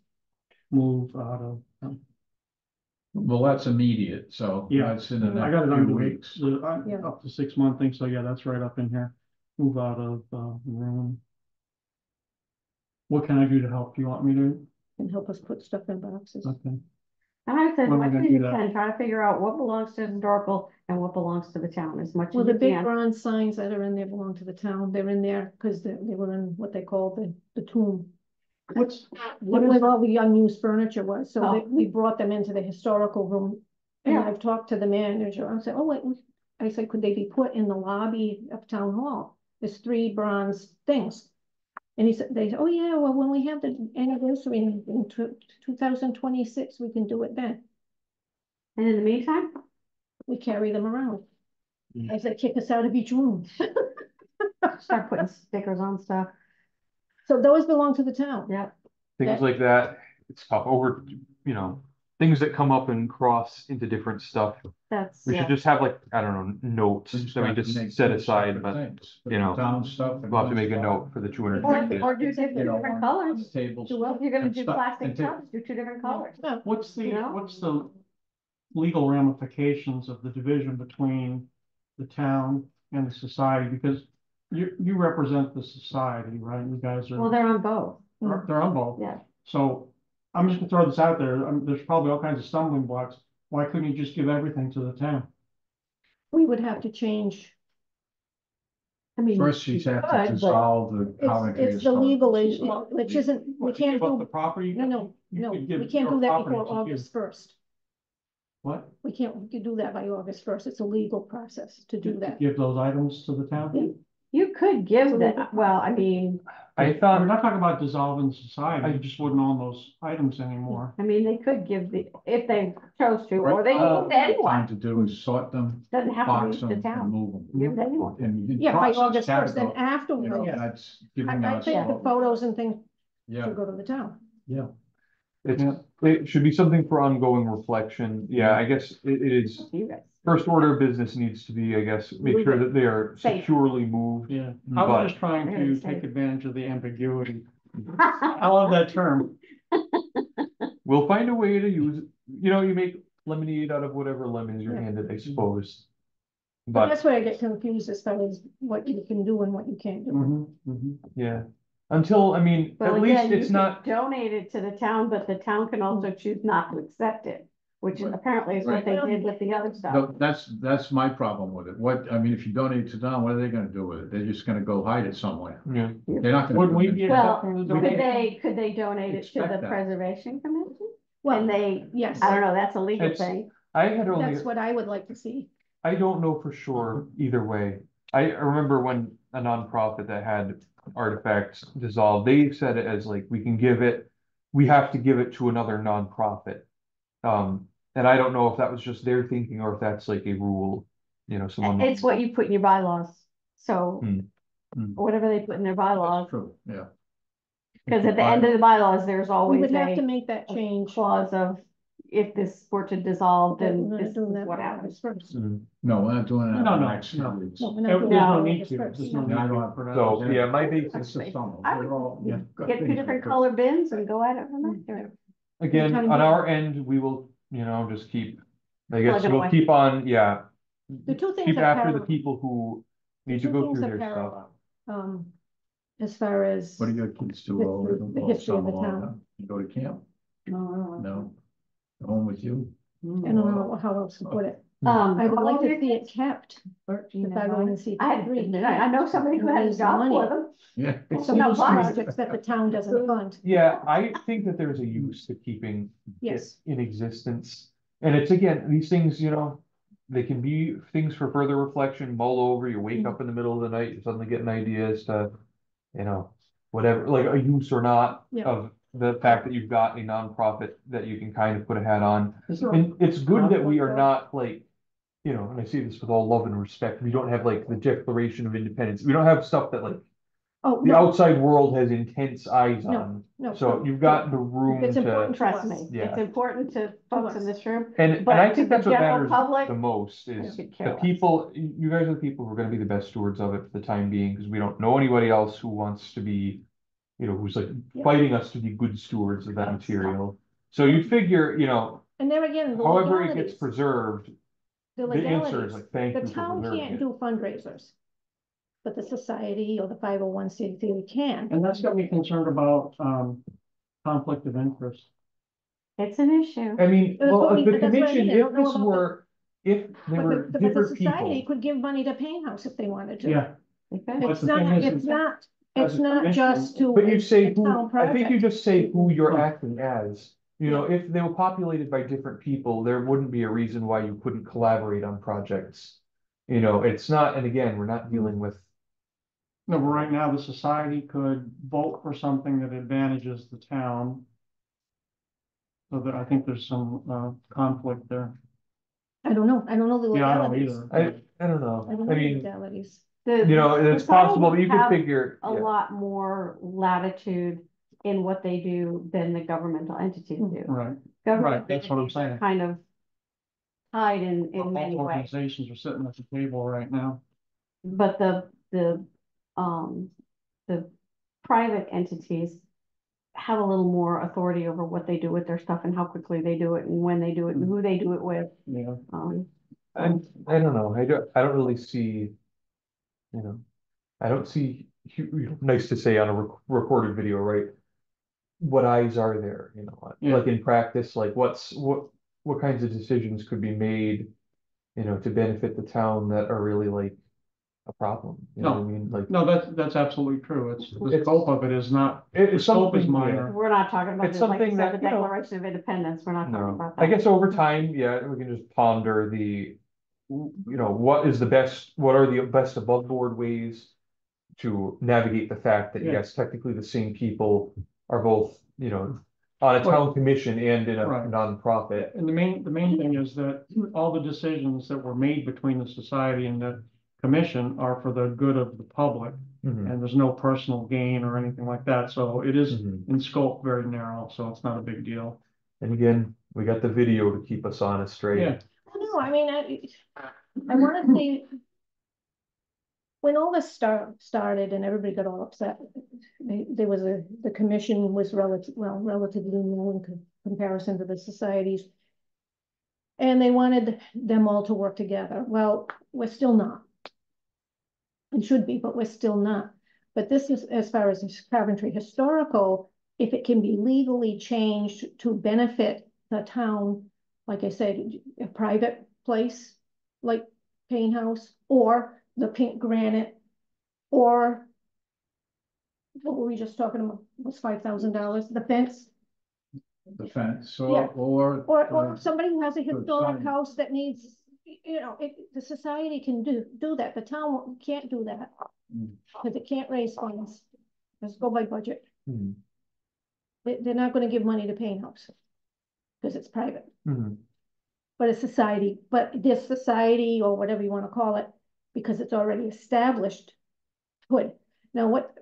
move out of. Well, that's immediate, so Yeah. that's in the I got next it few under weeks. Yeah. up to 6 month thing, so yeah, that's right up in here. Move out of, room. What can I do to help? Do you want me to? And help us put stuff in boxes. Okay. And I said, When are we much gonna as do you that? can, try to figure out what belongs to historical and what belongs to the town as much Well, as the you big can. bronze signs that are in there belong to the town, they're in there because they were in what they call the tomb. What is, Where all the unused furniture was, so Oh. we brought them into the historical room. And Yeah. I've talked to the manager, I said, oh, wait, I said, could they be put in the lobby of town hall? There's 3 bronze things. And he said, they said, oh, yeah, well, when we have the anniversary in 2026, we can do it then. And in the meantime, We carry them around. As they kick us out of each room. start putting stickers on stuff. So those belong to the town. Yeah. Things like that, it's tough over, you know, things that come up and cross into different stuff. That's, We yeah. should just have like, I don't know, notes that we have to just make set two aside, separate but things. you know, Town stuff. and we'll have to one make a stuff. note for the 250th. Or do You know, different on colors. Tables. Well, if you're gonna and do stuff, plastic and ta- cups, do 2 different colors. what's the, You know? what's the legal ramifications of the division between the town and the society? Because you represent the society, right? You guys Well, are, they're on both. they're on both. Yeah. So I'm just gonna throw this out there. There's probably all kinds of stumbling blocks. Why couldn't you just give everything to the town? We would have to change. I mean. First, you have could, to but- dissolve the Coventry. It's the Historical legal Society. issue, which isn't, we What, can't give up do, the property? no, You could give we can't your do that property before to August 1st. What? We can't do that by August 1st. It's a legal process to do that. Give those items to the town? You could give So that, well, I mean, I We're thought, not talking about dissolving society. You just wouldn't own those items anymore. they could give if they chose to, or they Right can give now, to anyone. Time to do is sort them, Doesn't have box to be them, the and town. move them. Give it to anyone. And you can Yeah, by process August 1st, then category, afterwards, you know, that's giving I us. think the photos and things Yeah, should go to the town. yeah. it should be something for ongoing reflection. Yeah, I guess it is, You guys. first order of business needs to be, I guess, make Move sure it. that they are Safe. securely moved. Yeah, I But- was just trying Very to safe. take advantage of the ambiguity. I love that term. We'll find a way to use, you know, you make lemonade out of whatever lemons you're Yeah. handed, I suppose. But But, that's where I get confused as far as what you can do and what you can't do. yeah, until, I mean, Well, at least again, you it's could not, donate it to the town, but the town can also choose not to accept it, which is apparently is what they did with the other stuff. No, that's my problem with it. I mean, if you donate to town, what are they gonna do with it? They're just gonna go hide it somewhere. yeah, They're not gonna. Would come we in. be Well, accepting the we donation? Could they donate it to Expect the that. Preservation Commission? Well, And they, yes, I don't know, that's a legal It's- thing. I had only. that's what I would like to see. I don't know for sure either way. I remember when a nonprofit that had artifacts dissolved, they said it as like, we can give it, we have to give it to another nonprofit. And I don't know if that was just their thinking or if that's like a rule, you know, someone. It's what you put in your bylaws, so Hmm. whatever they put in their That's bylaws, true, yeah. because at the end of the bylaws, there's We always would have to a make that change. clause of if this were to dissolve, that then we're this is not doing that what by happens. August 1st. Mm. No, we're not doing that No, in the no, next no. 2 weeks. No, we're There's not doing no that need August to. 1st. There's no Yeah, need I to. don't- for that. So, yeah, my basis, It's just some, I they're all, yeah. got Get 2 things different we could- color bins and go at it from there. again, Time on being. our end, we will, you know, just keep I guess Plug it we'll away. keep on, yeah. The two things Keep are after the parallel. people who need to Two go things through are their stuff. parallel. As far as. What do your kids do? The history of the Summer, town. You go to camp? No, I don't know. No? Home with you? I don't know how else to put it. Um, I would how like old are to your see it kids? kept. 13 If and I go nine. and see. I know somebody who has a job for them. Yeah. It's No, some of those fine. projects that the town doesn't fund. Yeah, I think that there's a use to keeping it Yes. in existence. And it's again, these things, they can be things for further reflection, mull over, you wake up in the middle of the night, you suddenly get an idea as to, whatever, like a use or not Yeah. of the fact that you've got a nonprofit that you can kind of put a hat on. Is there a And it's good that we are conflict, not like, and I say this with all love and respect, we don't have like the Declaration of Independence. We don't have stuff that like Oh, the no, outside world has intense eyes No, on. no. So you've got the room It's important to, to Trust us. me, Yeah. it's important to folks in us. this room. and But I to think the that's what general matters public, the most is could the care less. people, you guys are the people who are gonna be the best stewards of it for the time being, because we don't know anybody else who wants to be, who's like Yeah. fighting us to be good stewards of that material. So you figure, And there again, the however it gets legalities, preserved, the the answer is legalities. like, thank The you for town preserving can't it. do fundraisers. But the society or the 501c3 can. And that's got me concerned about, conflict of interest. It's an issue. I mean, That's well, what if we- the that's what I commission, mean, I don't if know this about were, if there But were the different society people. could give money to Paint House if they wanted to. Yeah, Okay. but It's the not, thing is, it's not, as it's a not commission- just to. But you say a town who, I think you project. just say who you're Hmm. acting as. If they were populated by different people, there wouldn't be a reason why you couldn't collaborate on projects. It's not, and again, we're not dealing with, no, but right now the society could vote for something that advantages the town. So that I think there's some, conflict there. I don't know the Yeah, I don't legalities. either. I don't know. I don't I know the mean, legalities. it's possible, but you could figure. A Yeah. lot more latitude in what they do than the governmental entities do. Right, Government that's what I'm entities are saying. kind of tied in both many ways, organizations are sitting at the table right now. but the private entities have a little more authority over what they do with their stuff and how quickly they do it and when they do it and who they do it with. Yeah, I don't know. I don't really see, I don't see, nice to say on a recorded video, right? What eyes are there, Yeah. like in practice, like what kinds of decisions could be made, to benefit the town that are really like a problem, you know what I mean? Like, no, that's absolutely true. It's, the It's- scope of it is not, the it's scope is something, minor. We're not talking about It's this, like you something said, that, the Declaration of Independence, we're not talking no, about that. I guess over time, yeah, we can just ponder what are the best above board ways to navigate the fact that, Yeah. yes, technically the same people are both, on a town commission and in a Right. nonprofit. And the main thing is that all the decisions that were made between the society and the commission are for the good of the public. Mhm. And there's no personal gain or anything like that, so it is Mhm. in scope very narrow, so it's not a big deal. And again, we got the video to keep us honest, right? Yeah, I know, I mean, I wanna say. When all this started and everybody got all upset, the commission was relatively new in comparison to the societies. And they wanted them all to work together. Well, we're still not. It should be, but we're still not. But this is, as far as Coventry Historical, if it can be legally changed to benefit the town, like I said, a private place, like Paint House, or the pink granite, or what were we just talking about, was $5,000, the fence, The fence, Yeah. or or somebody who has a the historic sign. house that needs, the society can do that, the town can't do that. Mm. Because it can't raise funds, let's go by budget, Mhm. they're not gonna give money to Paint House. Because it's private, Mhm. but this society, or whatever you wanna call it, because it's already established, could. Now, what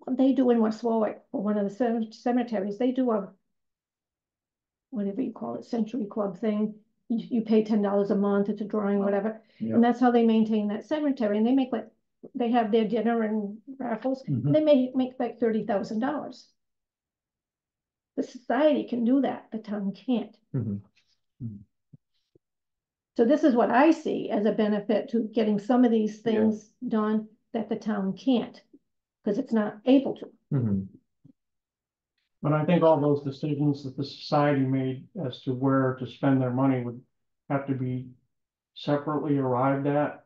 they do in West Warwick, or one of the cemeteries, they do a, whatever you call it, Century Club thing. You pay $10 a month, it's a drawing, whatever, Yeah. and that's how they maintain that cemetery, and they make they have their dinner and raffles, Mhm. and they make like $30,000. The society can do that, the town can't. Mhm. So this is what I see as a benefit to getting some of these things done that the town can't, because it's not able to. Mhm. But I think all those decisions that the society made as to where to spend their money would have to be separately arrived at.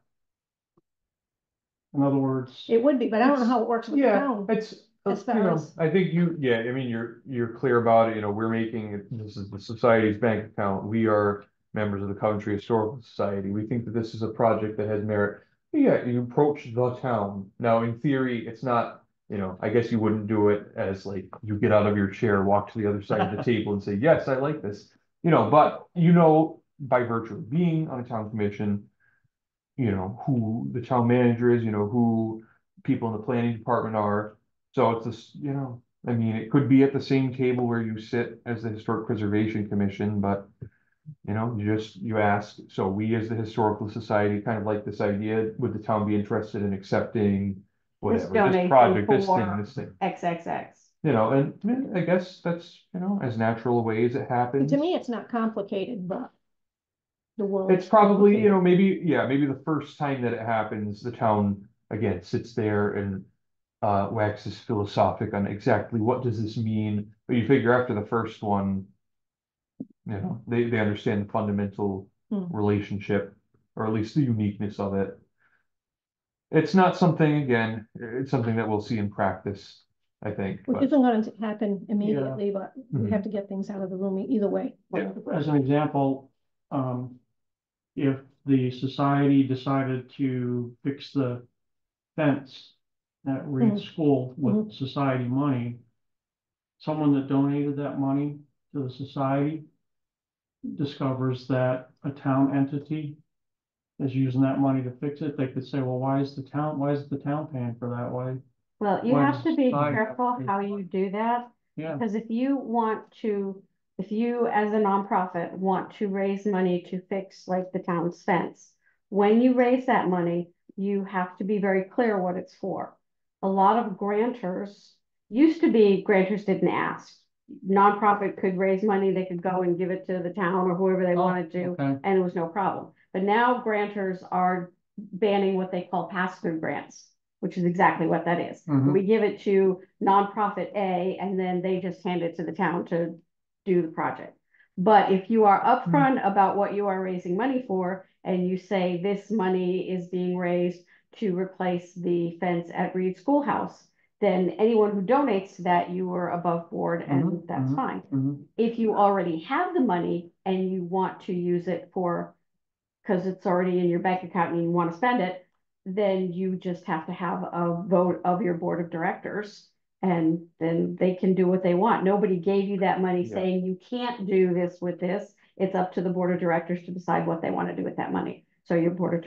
In other words, It would be, but I don't know how it works with the Yeah, town. it's, as you far know, as- I think I mean, you're clear about it, you know, we're making, this is the society's bank account, we are members of the Coventry Historical Society, we think that this is a project that has merit. Yeah, you approach the town, now in theory, it's not, you know, I guess you wouldn't do it as like, you get out of your chair, walk to the other side of the table and say, yes, I like this. You know, but you know, by virtue of being on a town commission, you know, who the town manager is, you know, who people in the planning department are. So it's this, you know, I mean, it could be at the same table where you sit as the Historic Preservation Commission, but you know, you ask, so we as the Historical Society kind of like this idea, would the town be interested in accepting whatever, this donation project, this for- thing, this thing? XXX. You know, and I guess that's, you know, as natural a way as it And happens. to me, it's not complicated, but the world. It's probably, you know, maybe the first time that it happens, the town again sits there and waxes philosophic on exactly what does this mean. But you figure after the first one, you know, they understand the fundamental relationship, or at least the uniqueness of it. It's not something, again, it's something that we'll see in practice, I think. Which But isn't going to happen immediately, but we have to get things out of the room either way. as an example, if the society decided to fix the fence at Reed School with society money, someone that donated that money to the society discovers that a town entity is using that money to fix it, they could say, well, why is the town paying for that? Why? Well, you Why have does to be society have careful to- how you do that, Yeah, because if you as a nonprofit want to raise money to fix like the town's fence, when you raise that money, you have to be very clear what it's for. A lot of grantors, used to be grantors didn't ask. Nonprofit could raise money, they could go and give it to the town or whoever they wanted to, okay. and it was no problem. But now grantors are banning what they call pass-through grants, which is exactly what that is. We give it to nonprofit A, and then they just hand it to the town to do the project. But if you are upfront about what you are raising money for, and you say this money is being raised to replace the fence at Reed Schoolhouse, then anyone who donates to that, you are above board, and that's fine. If you already have the money and you want to use it for, because it's already in your bank account and you want to spend it, then you just have to have a vote of your board of directors, and then they can do what they want. Nobody gave you that money saying you can't do this with this. It's up to the board of directors to decide what they want to do with that money. So your board of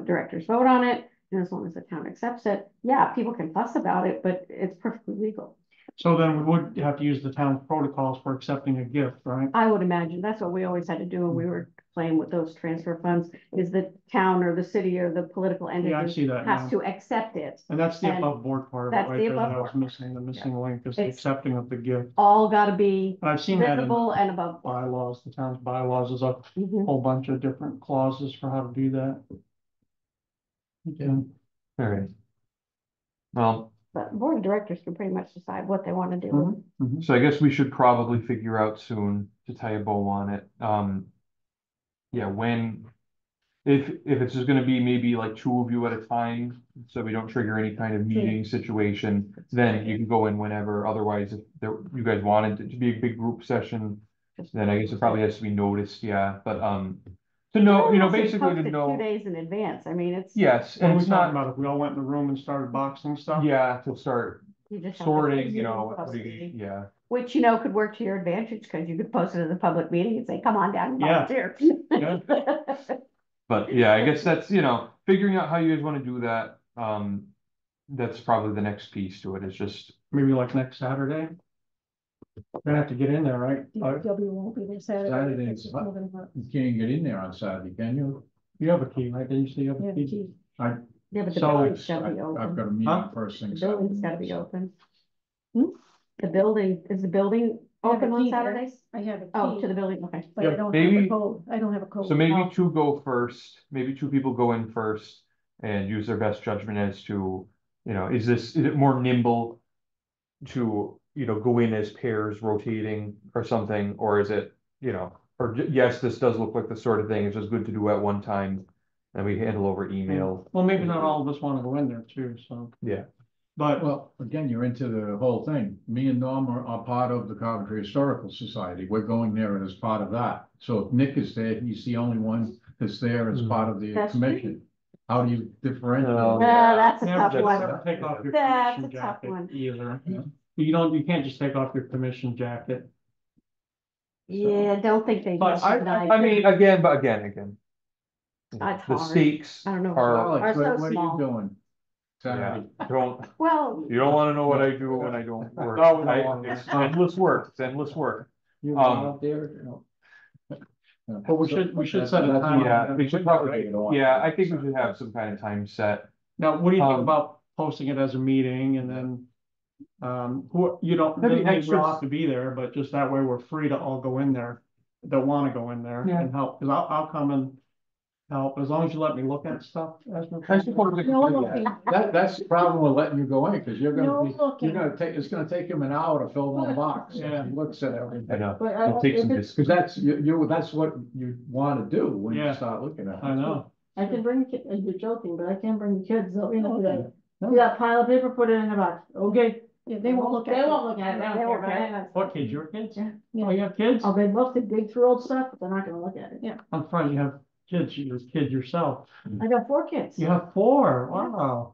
directors vote on it, and as long as the town accepts it, yeah, people can fuss about it, but it's perfectly legal. So then we would have to use the town protocols for accepting a gift, right? I would imagine that's what we always had to do when we were playing with those transfer funds, is the town or the city or the political Yeah, I entity see that has now. to accept it. And that's the and above board part of it that's right the there that above I was board. missing, the missing link is the It's- accepting of the gift. All gotta be And I've seen that in visible and above board. bylaws, the town's bylaws is a Mhm. whole bunch of different clauses for how to do that. Okay. all right. Well, But board of directors can pretty much decide what they want to do. so I guess we should probably figure out soon to tie a bow on it. Yeah, when, if it's just gonna be maybe like two of you at a time, so we don't trigger any kind of meeting situation, then you can go in whenever. Otherwise, if you guys wanted it to be a big group session, then I guess it probably has to be noticed, yeah, but, to know, you know, basically to Post it know. 2 days in advance. I mean, it's. Yes, What are and we it's talking not, about? If we all went in the room and started boxing stuff? yeah, to start You just have to sorting, post you it know, in public. yeah. Which, could work to your advantage, because you could post it as a public meeting and say, come on down and Yeah. volunteer. Yeah. But yeah, I guess that's, you know, figuring out how you guys want to do that. That's probably the next piece to it. It's just, Maybe like next Saturday? Gonna have to get in there, right? DPW won't be there Saturday. Saturday It's just is- moving up. You can't get in there on Saturday, can you? You have a key, right? Didn't you say you have Yeah, a key? gee. Yeah, but the So building's I've gotta be open. got a meeting Huh? first The thing. building's Saturday, gotta be so- open. Hmm? The building, is the building I have a Open on key there. Saturdays? I have a Oh, to key, the building, okay. but I Yeah, don't have a maybe- code. I don't have a code. So maybe Oh. two go first, maybe two people go in first and use their best judgment as to, is it more nimble to, go in as pairs rotating or something, or is it, yes, this does look like the sort of thing, it's just good to do at one time, and we handle over email. Well, maybe not all of us wanna go in there too, so, Yeah, but, Well, again, you're into the whole thing. Me and Norm are part of the Coventry Historical Society. We're going there as part of that. So if Nick is there, he's the only one that's there as part of the That's commission. How do you differentiate? Oh, Well, that's a never, tough that's- one. never take off your That's commission a tough jacket one. either. Yeah. You can't just take off your commission jacket. Yeah, don't think they. But I mean, again, That's the hard. stakes I don't know. are, Alex, Are so what are you small. doing? yeah, Saturday? Well, you don't wanna know what I do when I don't work. No, we don't want It's that. endless work, it's endless work. You out there? But we should set a time. Yeah, we should probably, yeah, I think we should have some kind of time set. Now, what do you think Um, about posting it as a meeting and then, you don't, Maybe we all extras. have to be there, but just that way we're free to all go in there. That wanna go in there Yeah. and help, cause I'll come and help, as long as you let me look at stuff. I suppose we can No do that. looking, That's the problem with letting you go in, because you're no gonna be, looking. it's gonna take him an hour to fill one box. Yeah. He looks at I everything. know, But it'll take if some it's, Because that's, that's what you wanna do when you Yeah. start looking at it. I know. I can bring, you're joking, but I can't bring the kids, so, Oh, okay. see that pile of paper, put it in the box, okay? Yeah, they won't look at They it. won't look at it, they They don't care won't about care. it. What kids, your kids? Yeah. Oh, you have kids? Oh, they love to dig through old stuff, but they're not gonna look at it. I'm fine, you have kids, you're a kid yourself. I got 4 kids. You have 4, wow.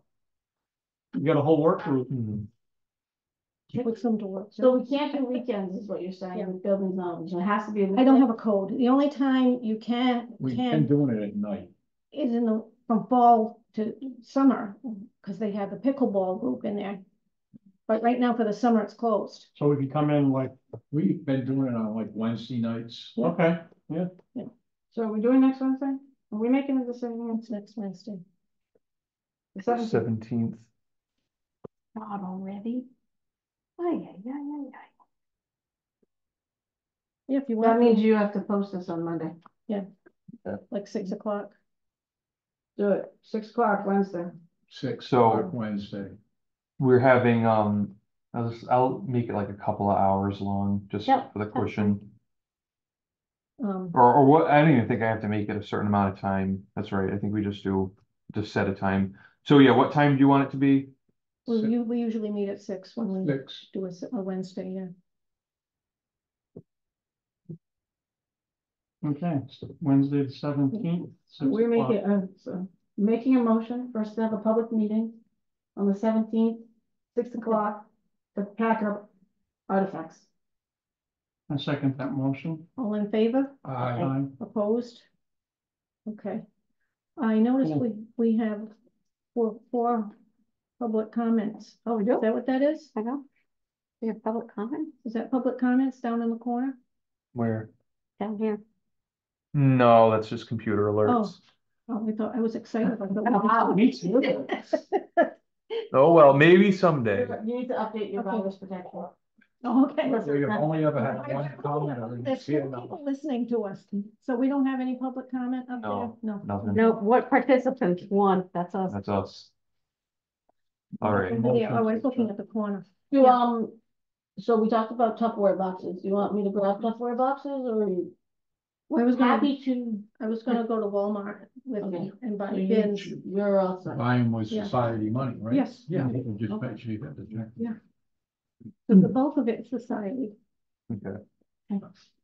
You got a whole work group. Put some to work. So we can't do weekends, is what you're saying, Yeah. with building knowledge, it has to be. I don't have a code. The only time you can We've been doing it at night. is from fall to summer, because they have the pickleball group in there. But right now for the summer, it's closed. So we can come in like, We've been doing it on like Wednesday nights. Yeah. okay, So are we doing next Wednesday? Are we making a decision? It's next Wednesday. The 17th? 17th. not already. Ay, ay, ay, ay, ay. Yeah, if you That want, means you have to post this on Monday. like 6 o'clock. Do it, 6 o'clock Wednesday. 6 So- o'clock Wednesday. We're having, I'll make it like a couple of hours long, just Yep, for the that's cushion. Um, Or what, I don't even think I have to make it a certain amount of time. That's right. I think we just set a time. So yeah, what time do you want it to be? we usually meet at 6 when we 6. do a Wednesday, yeah. okay, so Wednesday the 17th. We're making a motion for us to have a public meeting on the 17th, 6 o'clock, to pack up artifacts. I second that motion. All in favor? Aye. Opposed? Okay. I noticed Cool. we have four public comments. Oh, we Is do? that what that is? I know. We have public comment Is that public comments down in the corner? Where? down here. No, that's just computer alerts. Oh, I thought, I was excited about that. Wow. Me too. Oh, well, maybe someday. You need to update your Okay. virus protection. Oh, okay. We've only ever had I- one comment. I There's didn't see 4 it. people listening to us, so we don't have any public comment up there? No. No. Nothing. No, what participants? 1, that's us. That's us. All right. Over there. Oh, I was looking at the corner. Do, Yeah. so we talked about Tupperware boxes. Do you want me to grab Tupperware boxes, or are you Well, I was gonna happy to? go to Walmart with Okay. and buy You- bins. You're all set. Buying with Yeah. society money, right? Yes. Yeah, you just make sure you got the check. But the bulk of it's society. Okay.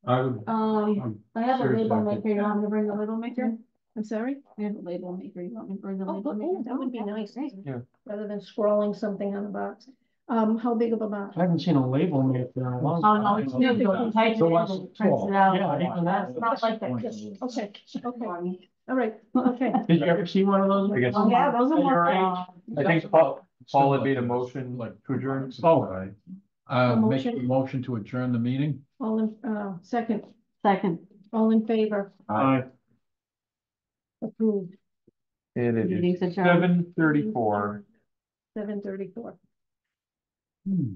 I would. I have a Seriously, label I maker. think- You want me to bring the label maker? I'm sorry? I have a label maker. You want me to bring the Oh, label oh, maker? that would be Oh, nice. great. Yeah. Rather than scrolling something on the box. How big of a box? I haven't seen a label made in a long Oh, no, time. it's new. You type it So in what's and it prints small? it out. Yeah, even that. It's not like that. Okay, okay, For me. all right, okay. Did you ever see one of those? I guess- Oh, yeah, those are At more. your age? I think Paul had made a motion to adjourn. Oh. Make A a motion. motion to adjourn the meeting. All in, second, Second. all in favor, Aye. approved, It Meeting's is adjourned. 7:34. 7:34. Hmm.